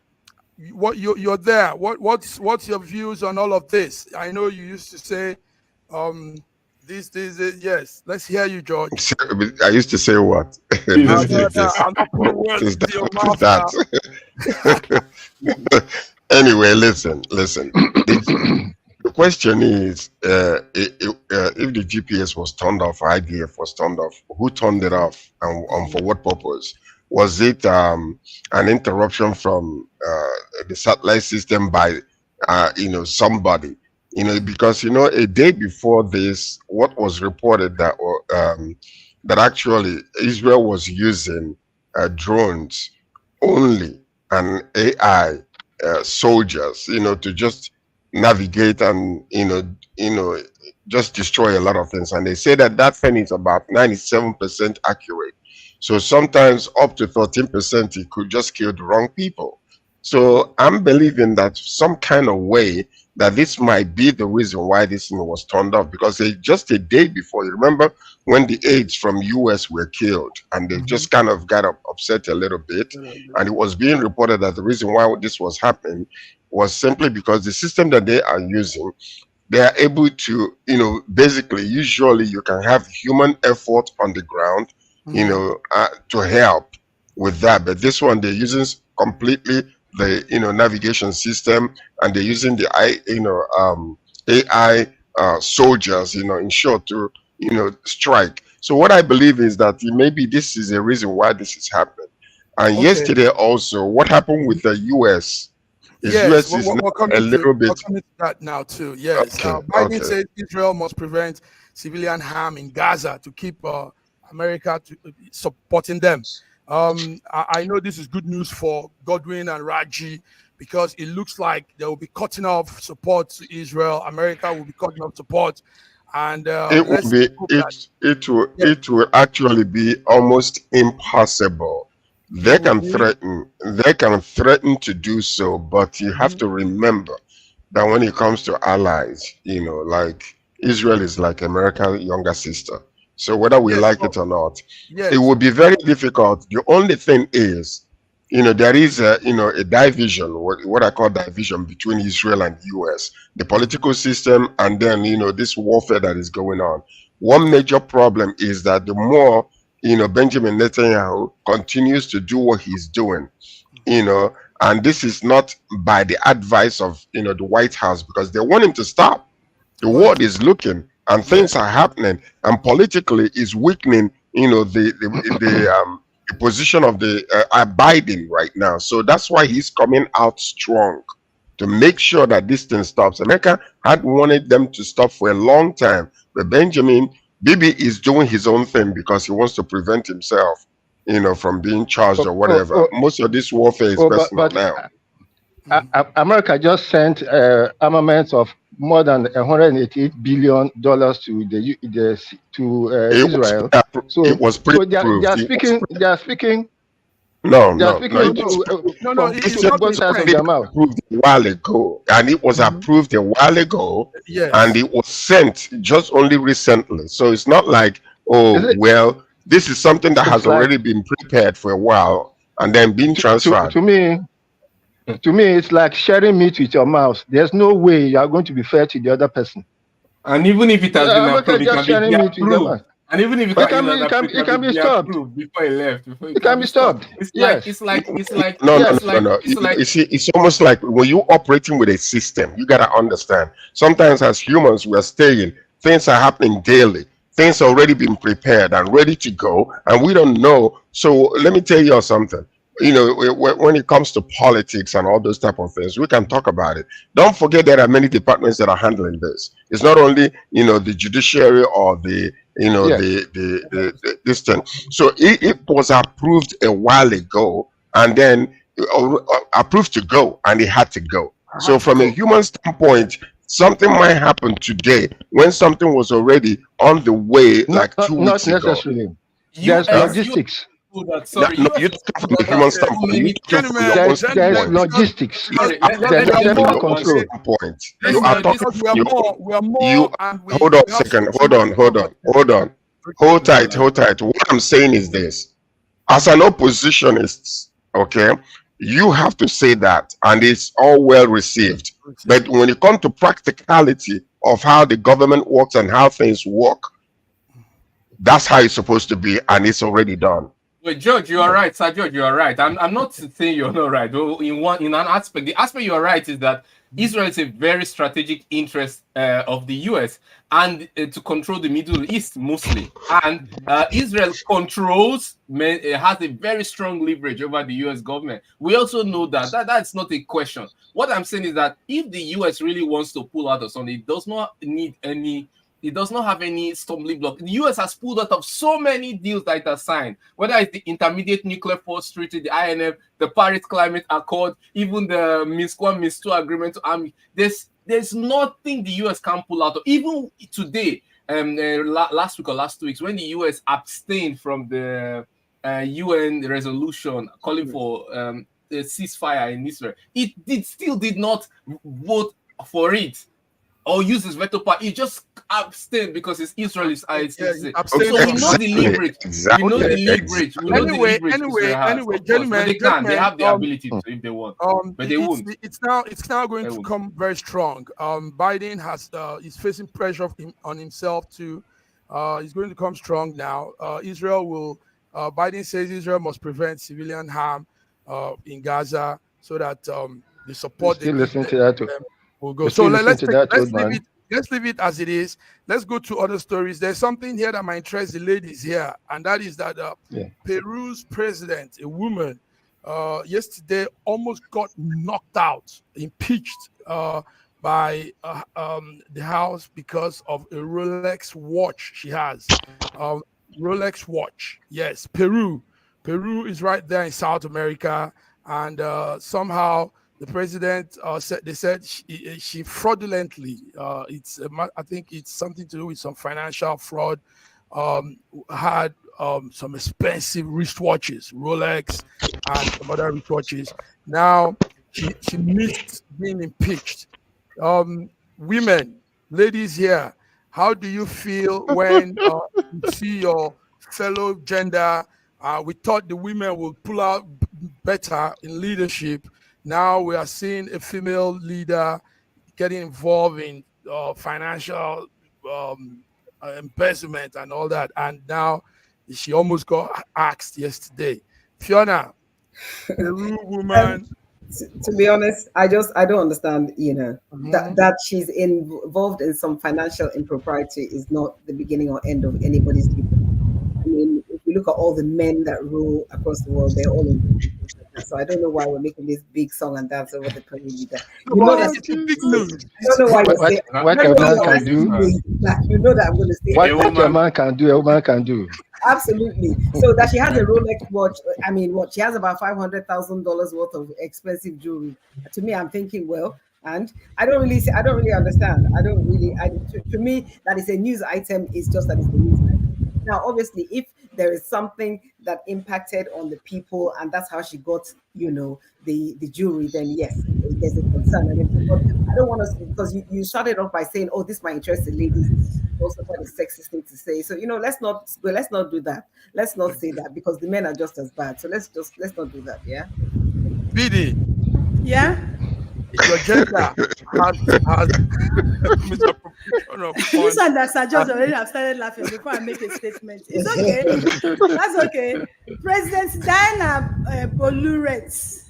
Speaker 1: you're there. What's your views on all of this? I know you used to say yes. Let's hear you, George.
Speaker 6: I used to say what?
Speaker 1: I'm not putting words into your mouth now.
Speaker 6: Anyway, listen. The question is, if the GPS was turned off, IDF was turned off, who turned it off, and for what purpose? Was it an interruption from the satellite system by somebody? Because a day before this, what was reported that actually Israel was using drones only and AI soldiers, to just navigate and just destroy a lot of things. And they say that thing is about 97% accurate. So sometimes up to 13%, it could just kill the wrong people. So I'm believing that some kind of way that this might be the reason why this thing was turned off, because just a day before, you remember when the aides from US were killed, and they just kind of got upset a little bit, and it was being reported that the reason why this was happening was simply because the system that they are using, they are able to, basically, usually you can have human effort on the ground, to help with that. But this one, they're using completely the, navigation system, and they're using the AI soldiers, in short, to, strike. So what I believe is that maybe this is a reason why this is happening. And yesterday also, what happened with the US?
Speaker 1: Yes,
Speaker 6: US is
Speaker 1: we're coming
Speaker 6: a little bit.
Speaker 1: We're coming to that now too. Yes, Biden said Israel must prevent civilian harm in Gaza to keep America supporting them. I know this is good news for Godwin and Raji, because it looks like they will be cutting off support to Israel. America will be cutting off support, and
Speaker 6: it will actually be almost impossible. They can threaten to do so, but you have to remember that when it comes to allies, like Israel is like America's younger sister. So whether we like it or not, it will be very difficult. The only thing is, there is a division, what I call division between Israel and US, the political system, and then, this warfare that is going on. One major problem is that the more, Benjamin Netanyahu continues to do what he's doing, and this is not by the advice of, the White House, because they want him to stop. The world is looking, and things are happening, and politically is weakening, the position of the Biden right now. So that's why he's coming out strong to make sure that this thing stops. America had wanted them to stop for a long time, but Bibi is doing his own thing because he wants to prevent himself, from being charged or whatever. Most of this warfare is personal now.
Speaker 3: America just sent armaments of more than $188 billion to Israel. So
Speaker 6: it was pre-approved.
Speaker 3: They are speaking.
Speaker 6: No.
Speaker 3: It's both sides of their mouth.
Speaker 6: Approved a while ago, and it was approved a while ago, and it was sent just only recently. So it's not like, this is something that has already been prepared for a while and then being transferred.
Speaker 3: To me, it's like sharing meat with your mouth. There's no way you are going to be fair to the other person.
Speaker 5: And even if it has been approved, it can be approved. And even if
Speaker 3: it can be stopped
Speaker 5: before it left.
Speaker 3: It can be stopped.
Speaker 5: It's like
Speaker 6: no. It's almost like when you're operating with a system, you gotta understand. Sometimes as humans, we are staying. Things are happening daily. Things have already been prepared and ready to go, and we don't know. So let me tell you something. when it comes to politics and all those type of things, we can talk about it. Don't forget there are many departments that are handling this. It's not only the judiciary or the this thing. So it was approved a while ago, and then approved to go, and it had to go. So from a human standpoint, something might happen today when something was already on the way, like 2 weeks ago.
Speaker 3: Not necessarily. There's logistics.
Speaker 5: Sorry,
Speaker 6: no, you talk from a human standpoint.
Speaker 3: There's logistics. There's control.
Speaker 6: Hold on a second. Hold on. Hold tight. What I'm saying is this: as an oppositionist, okay, you have to say that, and it's all well received. But when it comes to practicality of how the government works and how things work, that's how it's supposed to be, and it's already done.
Speaker 5: Wait, George, you are right. Sir George, you are right. I'm not saying you're not right. In an aspect, the aspect you are right is that Israel is a very strategic interest of the US and to control the Middle East mostly. And Israel has a very strong leverage over the US government. We also know that's not a question. What I'm saying is that if the US really wants to pull out of something, it does not have any stumbling block. The US has pulled out of so many deals that it has signed, whether it's the Intermediate Nuclear Force Treaty, the INF, the Paris Climate Accord, even the Minsk 1, Minsk 2 agreement to army. There's nothing the US can pull out of. Even today, last week or last 2 weeks, when the US abstained from the UN resolution calling for the ceasefire in Israel, it still did not vote for it or use his veto power. He just abstained because it's Israel. So we know the leverage.
Speaker 6: Exactly.
Speaker 5: We know the leverage.
Speaker 1: Anyway, gentlemen,
Speaker 5: they have the ability to if they want, but they won't.
Speaker 1: It's now going to come very strong. Biden is facing pressure on himself to. He's going to come strong now. Biden says Israel must prevent civilian harm in Gaza so that the support.
Speaker 3: Still listening to that too.
Speaker 1: We'll go. So let's leave it as it is. Let's go to other stories. There's something here that might interest the ladies here, and that is that Peru's president, a woman, yesterday almost got knocked out, impeached by the House because of a Rolex watch she has. Rolex watch. Yes, Peru. Peru is right there in South America, and somehow the president said she fraudulently. I think it's something to do with some financial fraud. Had some expensive wristwatches, Rolex, and some other wristwatches. Now she missed being impeached. Women, ladies here, how do you feel when you see your fellow gender? We thought the women would pull out better in leadership. Now we are seeing a female leader getting involved in financial embezzlement and all that. And now she almost got axed yesterday. Fiona, Peru woman.
Speaker 4: To be honest, I don't understand, that she's involved in some financial impropriety is not the beginning or end of anybody's life. I mean, if you look at all the men that rule across the world, they're all in. So I don't know why we're making this big song and dance over the Peru leader. I don't know why you're saying
Speaker 3: what a man can do.
Speaker 4: You know that I'm going to say
Speaker 3: what a man can do, a woman can do.
Speaker 4: Absolutely. So that she has a Rolex watch. I mean, what she has about $500,000 worth of expensive jewelry. To me, I'm thinking, well, and I don't really understand. To me, that is a news item. It's just that it's a news item. Now, obviously, if there is something that impacted on the people, and that's how she got, the jewelry, then yes, there's a concern. I don't want to, because you started off by saying, "Oh, this might interest the ladies." Also, quite a sexist thing to say. So let's not do that. Let's not say that because the men are just as bad. So let's not do that. Yeah.
Speaker 1: Bidi.
Speaker 2: Yeah.
Speaker 1: Your gender has
Speaker 2: this one that Sir George already have started laughing before I make a statement. It's okay. That's okay. President Diana Boluarte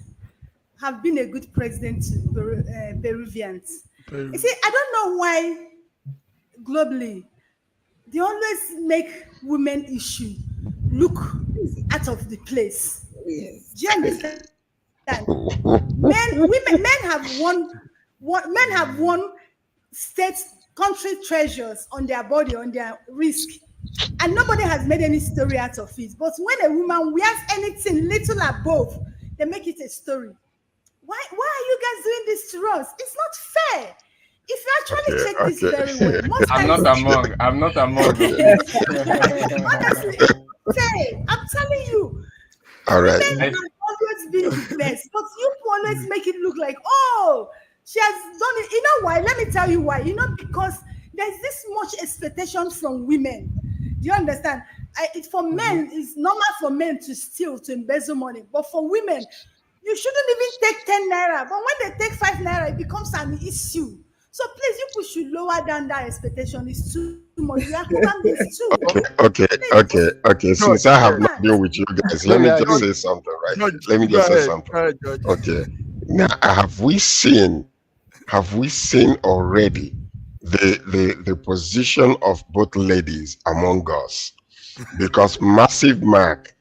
Speaker 2: have been a good president to Peruvians. You see, I don't know why globally they always make women issue look out of the place.
Speaker 4: Yes.
Speaker 2: Do you understand? Men have won state country treasures on their body, on their wrist, and nobody has made any story out of it. But when a woman wears anything little above, they make it a story. Why are you guys doing this to us? It's not fair. If you actually check this very well, most
Speaker 5: I'm
Speaker 2: times
Speaker 5: not among them.
Speaker 2: honestly, say, I'm telling you,
Speaker 6: All right.
Speaker 2: women have always been the best, but you always make it look like, oh, she has done it. You know why? Let me tell you why. You know, because there's this much expectation from women. Do you understand? For men, it's normal for men to steal, to embezzle money, but for women, you shouldn't even take 10 naira. But when they take 5 naira, it becomes an issue. So please, you people should lower down that expectation. It's too much. We are human beings too.
Speaker 6: Okay. Since I have not been with you guys, let me just say something, right? Let me just say something. Okay. Now, have we seen already the position of both ladies among us? Because Massive Mark,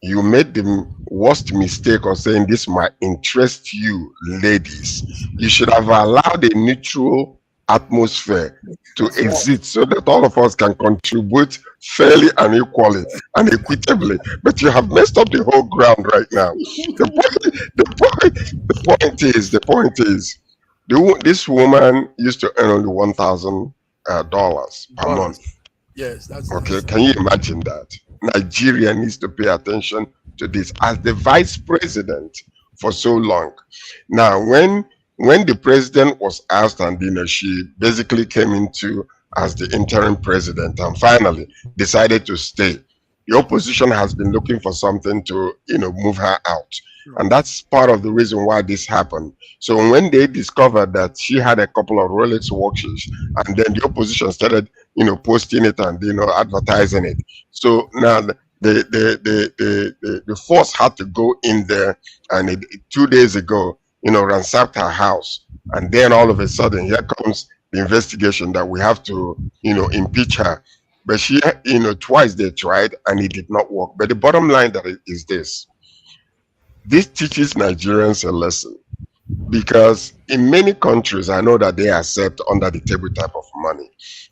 Speaker 6: you made the worst mistake of saying this might interest you, ladies. You should have allowed a neutral atmosphere to exist so that all of us can contribute fairly and equally and equitably. But you have messed up the whole ground right now. The point is, this woman used to earn only $1,000 per month.
Speaker 1: Yes, that's
Speaker 6: okay. Can you imagine that? Nigeria needs to pay attention to this as the vice president for so long. Now, when the president was asked, and she basically came into as the interim president and finally decided to stay. The opposition has been looking for something to move her out. And that's part of the reason why this happened. So when they discovered that she had a couple of Rolex watches, and then the opposition started, posting it and advertising it. So now the force had to go in there, and 2 days ago, ransacked her house, and then all of a sudden, here comes the investigation that we have to, impeach her. But she, twice they tried, and it did not work. But the bottom line is this. This teaches Nigerians a lesson, because in many countries, I know that they accept under the table type of money,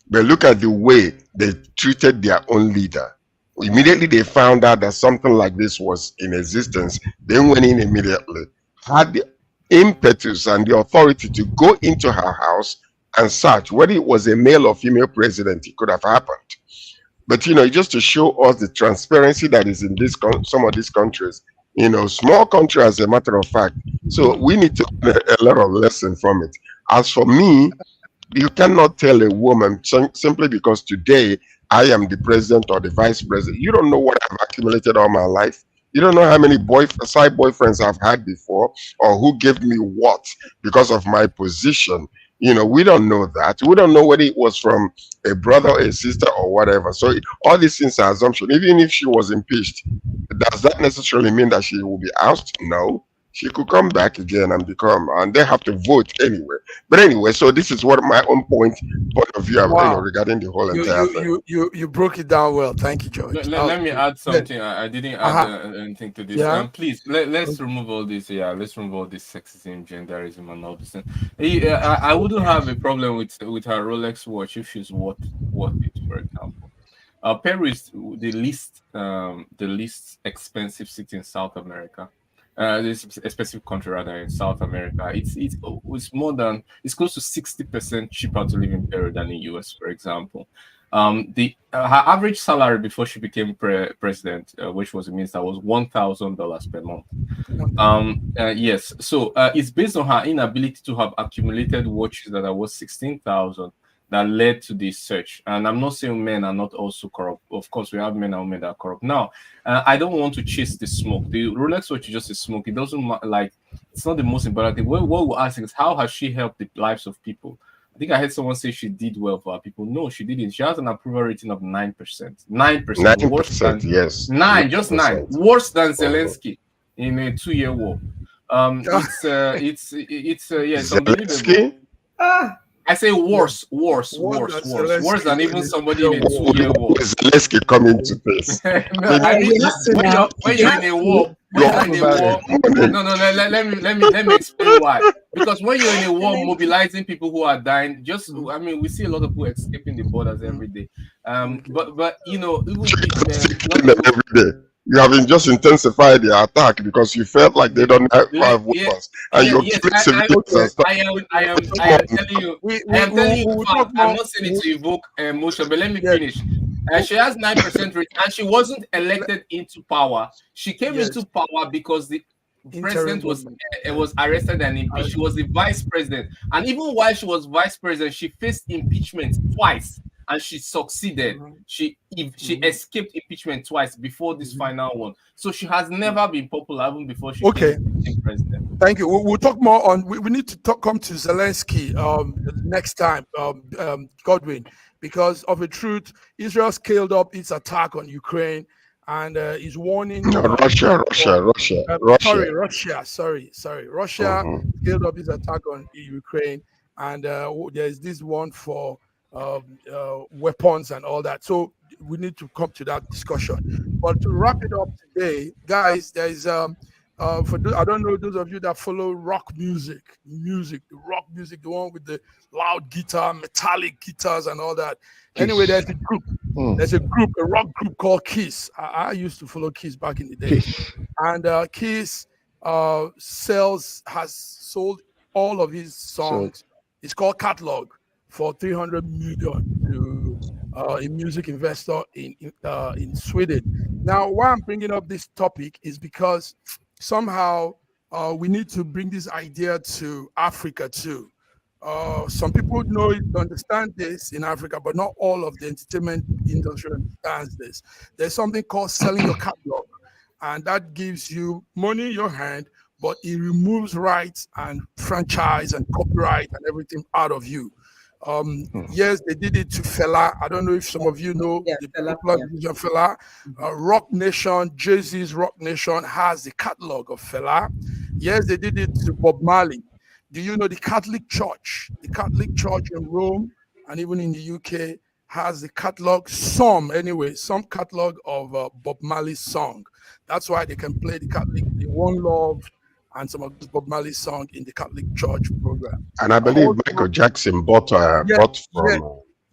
Speaker 6: but look at the way they treated their own leader. Immediately they found out that something like this was in existence, they went in immediately, had the impetus and the authority to go into her house and search. Whether it was a male or female president, it could have happened. But just to show us the transparency that is in some of these countries. Small country as a matter of fact. So we need to learn a lot of lesson from it. As for me, you cannot tell a woman simply because today I am the president or the vice president. You don't know what I've accumulated all my life. You don't know how many side boyfriends I've had before, or who gave me what because of my position. We don't know that. We don't know whether it was from a brother, a sister, or whatever. So all these things are assumption. Even if she was impeached, does that necessarily mean that she will be ousted? No. She could come back again and they have to vote anyway. But anyway, so this is what my own point of view regarding the whole entire thing.
Speaker 1: You broke it down well. Thank you, George.
Speaker 5: Let me add something. I didn't add anything to this. Please, let's remove all this. Let's remove all this sexism, genderism, and all this. I wouldn't have a problem with her Rolex watch if she's worth it, for example. Peru is the least expensive city in South America. This specific country rather in South America. It's close to 60% cheaper to live in Peru than in US, for example. Her average salary before she became president, which was a minister, was $1,000 per month. Yes, so it's based on her inability to have accumulated watches that are worth $16,000 that led to this search. And I'm not saying men are not also corrupt. Of course, we have men and women that are corrupt. Now, I don't want to chase the smoke. The Rolex watch is just a smoke. It doesn't it's not the most important thing. What we're asking is, how has she helped the lives of people? I think I heard someone say she did well for her people. No, she didn't. She has an approval rating of 9%. 9%.
Speaker 6: Yes.
Speaker 5: 9, just 9. Worse than Zelensky in a 2-year war. It's unbelievable. I say worse than even somebody in a 2-year war.
Speaker 6: Zelensky coming to this.
Speaker 5: No, I mean, when you're in a war, let me explain why. Because when you're in a war, mobilizing people who are dying, we see a lot of people escaping the borders every day. But you know,
Speaker 6: every day. You have just intensified the attack because you felt like they don't have weapons, and you're killing civilians and stuff.
Speaker 5: I am telling you. I'm not saying it to evoke emotion, but let me finish. She has 9% rate, and she wasn't elected into power. She came into power because the president was arrested and impeached. She was the vice president, and even while she was vice president, she faced impeachment twice. And she succeeded. She escaped impeachment twice before this final one. So she has never been popular even before she became president.
Speaker 1: Thank you. We'll talk more on. We need to come to Zelensky next time, Godwin, because of the truth, Israel scaled up its attack on Ukraine and is warning.
Speaker 6: Russia.
Speaker 1: Sorry. Russia scaled up its attack on Ukraine, and there's this one for weapons and all that. So we need to come to that discussion. But to wrap it up today, guys, there is I don't know those of you that follow rock music, the one with the loud guitar, metallic guitars and all that. Anyway, there's a group. There's a rock group called Kiss. I used to follow Kiss back in the day. And Kiss has sold all of his songs. It's called catalog for 300 million to a music investor in Sweden. Now, why I'm bringing up this topic is because somehow we need to bring this idea to Africa too. Some people understand this in Africa, but not all of the entertainment industry understands this. There's something called selling your catalog, and that gives you money in your hand, but it removes rights and franchise and copyright and everything out of you. Yes, they did it to Fela. I don't know if some of you know the popular musician Fela. Rock Nation, Jay-Z's Rock Nation has the catalog of Fela. Yes, they did it to Bob Marley. Do you know the Catholic Church? The Catholic Church in Rome and even in the UK has the catalog, some catalog of Bob Marley's song. That's why they can play the One Love and some of the Bob Marley song in the Catholic Church program.
Speaker 6: And I believe Michael Jackson bought from...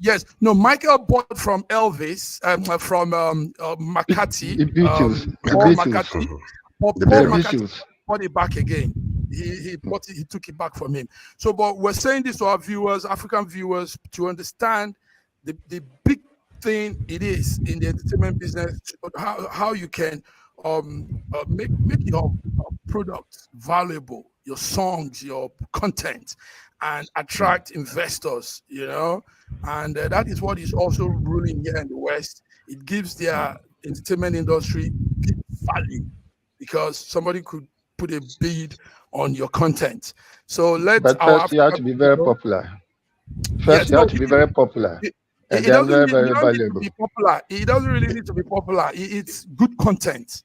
Speaker 1: Yes. No, Michael bought from Elvis, from McCarthy.
Speaker 3: Paul
Speaker 1: McCarthy bought it back again. He took it back from him. So, but we're saying this to our viewers, African viewers, to understand the big thing it is in the entertainment business, how you can make your products valuable, your songs, your content, and attract investors, and that is what is also ruling here in the West. It gives their entertainment industry big value because somebody could put a bid on your content. So
Speaker 3: but first you have to be very popular. And then very valuable.
Speaker 1: It doesn't really need to be popular. It's good content.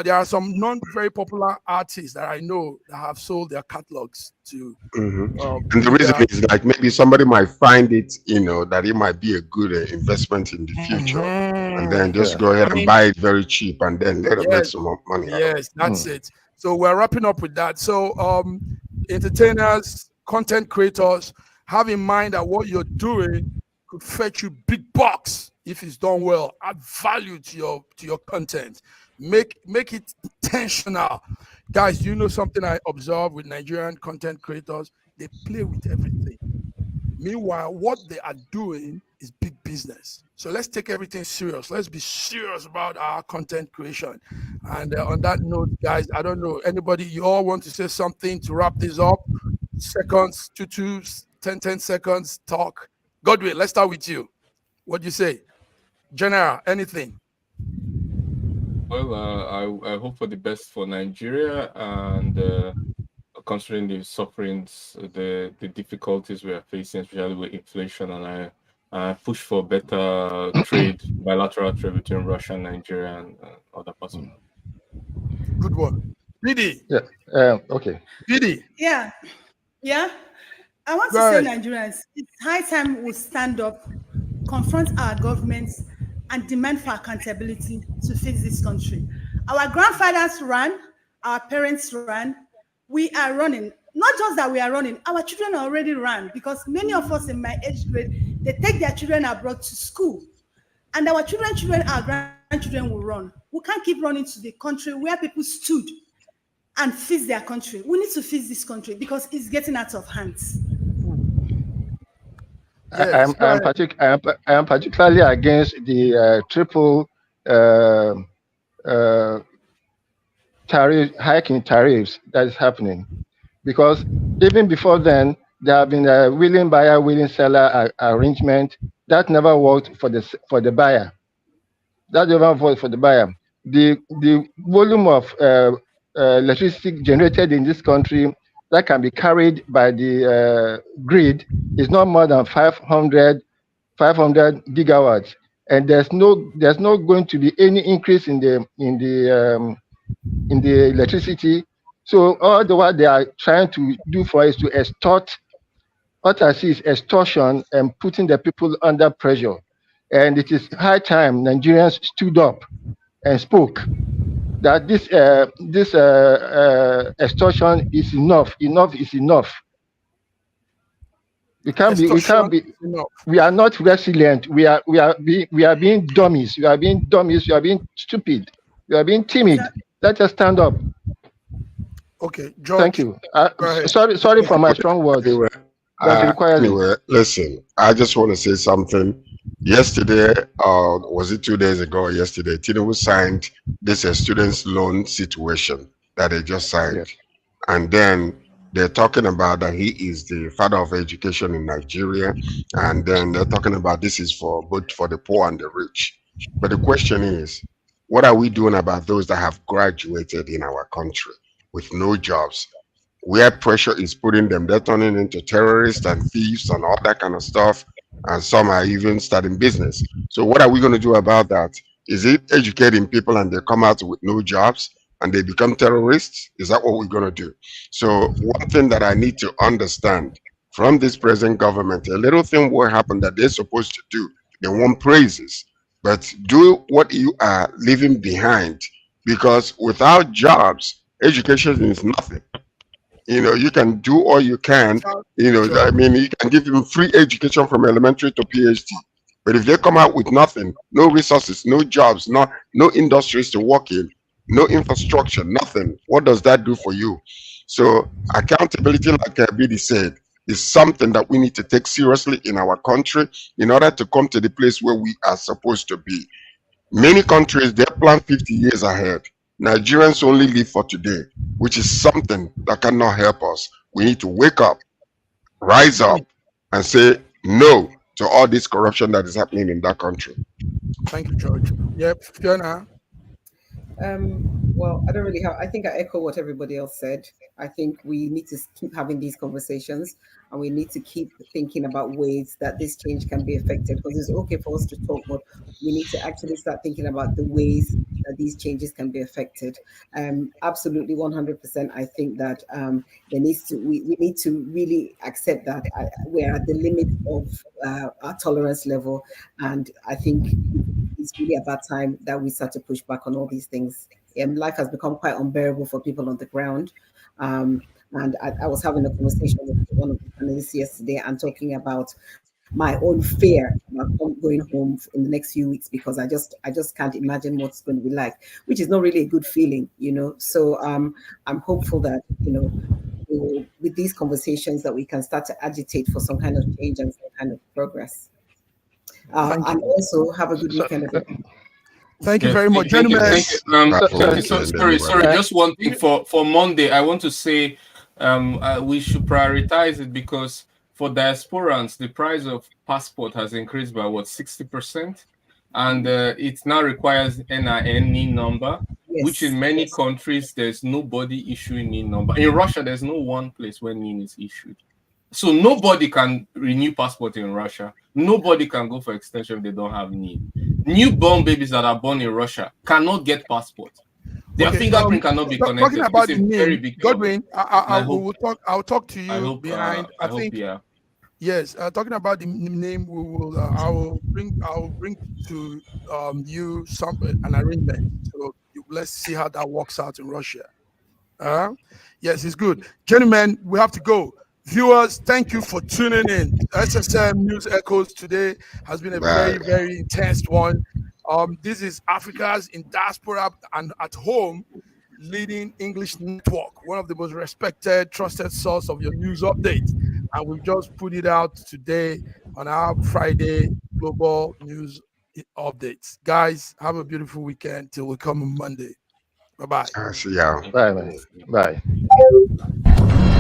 Speaker 1: There are some non-very popular artists that I know that have sold their catalogs to.
Speaker 6: And the reason is like maybe somebody might find it, that it might be a good investment in the future, and then just go ahead and buy it very cheap, and then let them make some more money.
Speaker 1: Yes, that's it. So we're wrapping up with that. So entertainers, content creators, have in mind that what you're doing could fetch you big bucks if it's done well. Add value to your content. Make it intentional. Guys, something I observe with Nigerian content creators? They play with everything. Meanwhile, what they are doing is big business. So let's take everything serious. Let's be serious about our content creation. And on that note, guys, I don't know, anybody, you all want to say something to wrap this up? Seconds, 10 seconds, talk. Godwin, let's start with you. What do you say? General, anything?
Speaker 5: Well, I hope for the best for Nigeria, and considering the sufferings, the difficulties we are facing, especially with inflation, and I push for better trade, bilateral trade between Russia and Nigeria and other parts of the world.
Speaker 1: Good one. Didi.
Speaker 3: Yeah. Okay.
Speaker 1: Didi.
Speaker 2: Yeah. I want to say, Nigerians, it's high time we stand up, confront our governments, and demand for accountability to fix this country. Our grandfathers ran, our parents ran, we are running. Not just that we are running, our children already ran, because many of us in my age grade, they take their children abroad to school. And our children, our grandchildren will run. We can't keep running to the country where people stood and fix their country. We need to fix this country because it's getting out of hands.
Speaker 3: I am particularly against the triple hiking tariffs that is happening, because even before then there have been a willing buyer, willing seller arrangement that never worked for the buyer. That never worked for the buyer. The volume of electricity generated in this country that can be carried by the grid is not more than 500 gigawatts, and there's not going to be any increase in the electricity. So all the what they are trying to do for is to extort. What I see is extortion and putting the people under pressure. And it is high time Nigerians stood up and spoke that this extortion is enough. Enough is enough. We are not resilient. We are being dummies. We are being dummies. We are being stupid. We are being timid. Let us stand up.
Speaker 1: Okay, George.
Speaker 3: Thank you. Sorry for my strong words.
Speaker 6: Anyway, listen, I just want to say something. Yesterday, was it 2 days ago? Yesterday, Tinubu signed this students' loan situation that they just signed, yes. And then they're talking about that he is the father of education in Nigeria, and then they're talking about this is for both for the poor and the rich. But the question is, what are we doing about those that have graduated in our country with no jobs? Where pressure is putting them, they're turning into terrorists and thieves and all that kind of stuff. And some are even starting business. So what are we going to do about that? Is it educating people and they come out with no jobs and they become terrorists? Is that what we're going to do? So one thing that I need to understand from this present government, a little thing will happen that they're supposed to do. They want praises, but do what you are leaving behind, because without jobs, education is nothing. You know, you can do all you can, you know, I mean, you can give them free education from elementary to PhD. But if they come out with nothing, no resources, no jobs, no industries to work in, no infrastructure, nothing, what does that do for you? So accountability, like Bidi said, is something that we need to take seriously in our country in order to come to the place where we are supposed to be. Many countries, they plan 50 years ahead. Nigerians only live for today, which is something that cannot help us. We need to wake up, rise up, and say no to all this corruption that is happening in that country.
Speaker 1: Thank you, George. Yep, Fiona.
Speaker 4: Well, I don't really have, I think I echo what everybody else said. I think we need to keep having these conversations, and we need to keep thinking about ways that this change can be affected, because it's okay for us to talk, but we need to actually start thinking about the ways that these changes can be affected. Absolutely 100%. I think that there needs to, we need to really accept that we're at the limit of our tolerance level. And I think it's really about time that we start to push back on all these things. Life has become quite unbearable for people on the ground. And I was having a conversation with one of the panelists yesterday and talking about my own fear about going home in the next few weeks, because I just can't imagine what's going to be like, which is not really a good feeling, you know. So I'm hopeful that, you know, with these conversations that we can start to agitate for some kind of change and some kind of progress. And also have a good weekend, everyone.
Speaker 1: Thank you very much, gentlemen.
Speaker 5: Sorry, just one thing for Monday. I want to say we should prioritize it, because for diasporans, the price of passport has increased by 60%, and it now requires NIN number, which in many countries there's nobody issuing NIN number. In Russia, there's no one place where NIN is issued. So nobody can renew passport in Russia. Nobody can go for extension if they don't have NIN. Newborn babies that are born in Russia cannot get passport. Their fingerprint cannot be connected.
Speaker 1: Talking about
Speaker 5: it's a
Speaker 1: the
Speaker 5: very
Speaker 1: name,
Speaker 5: big
Speaker 1: Godwin, I'll talk to
Speaker 5: I
Speaker 1: you
Speaker 5: hope,
Speaker 1: behind. I think
Speaker 5: yeah.
Speaker 1: yes. Talking about the name, we will. I'll bring to you an arrangement. So let's see how that works out in Russia. Yes, it's good, gentlemen. We have to go. Viewers, thank you for tuning in. SSM News Echoes today has been a very, very intense one. This is Africa's in diaspora and at home leading English network, one of the most respected, trusted source of your news updates. And we've just put it out today on our Friday global news updates. Guys, have a beautiful weekend till we come on Monday. Bye-bye.
Speaker 6: See ya.
Speaker 3: Bye, man. Bye.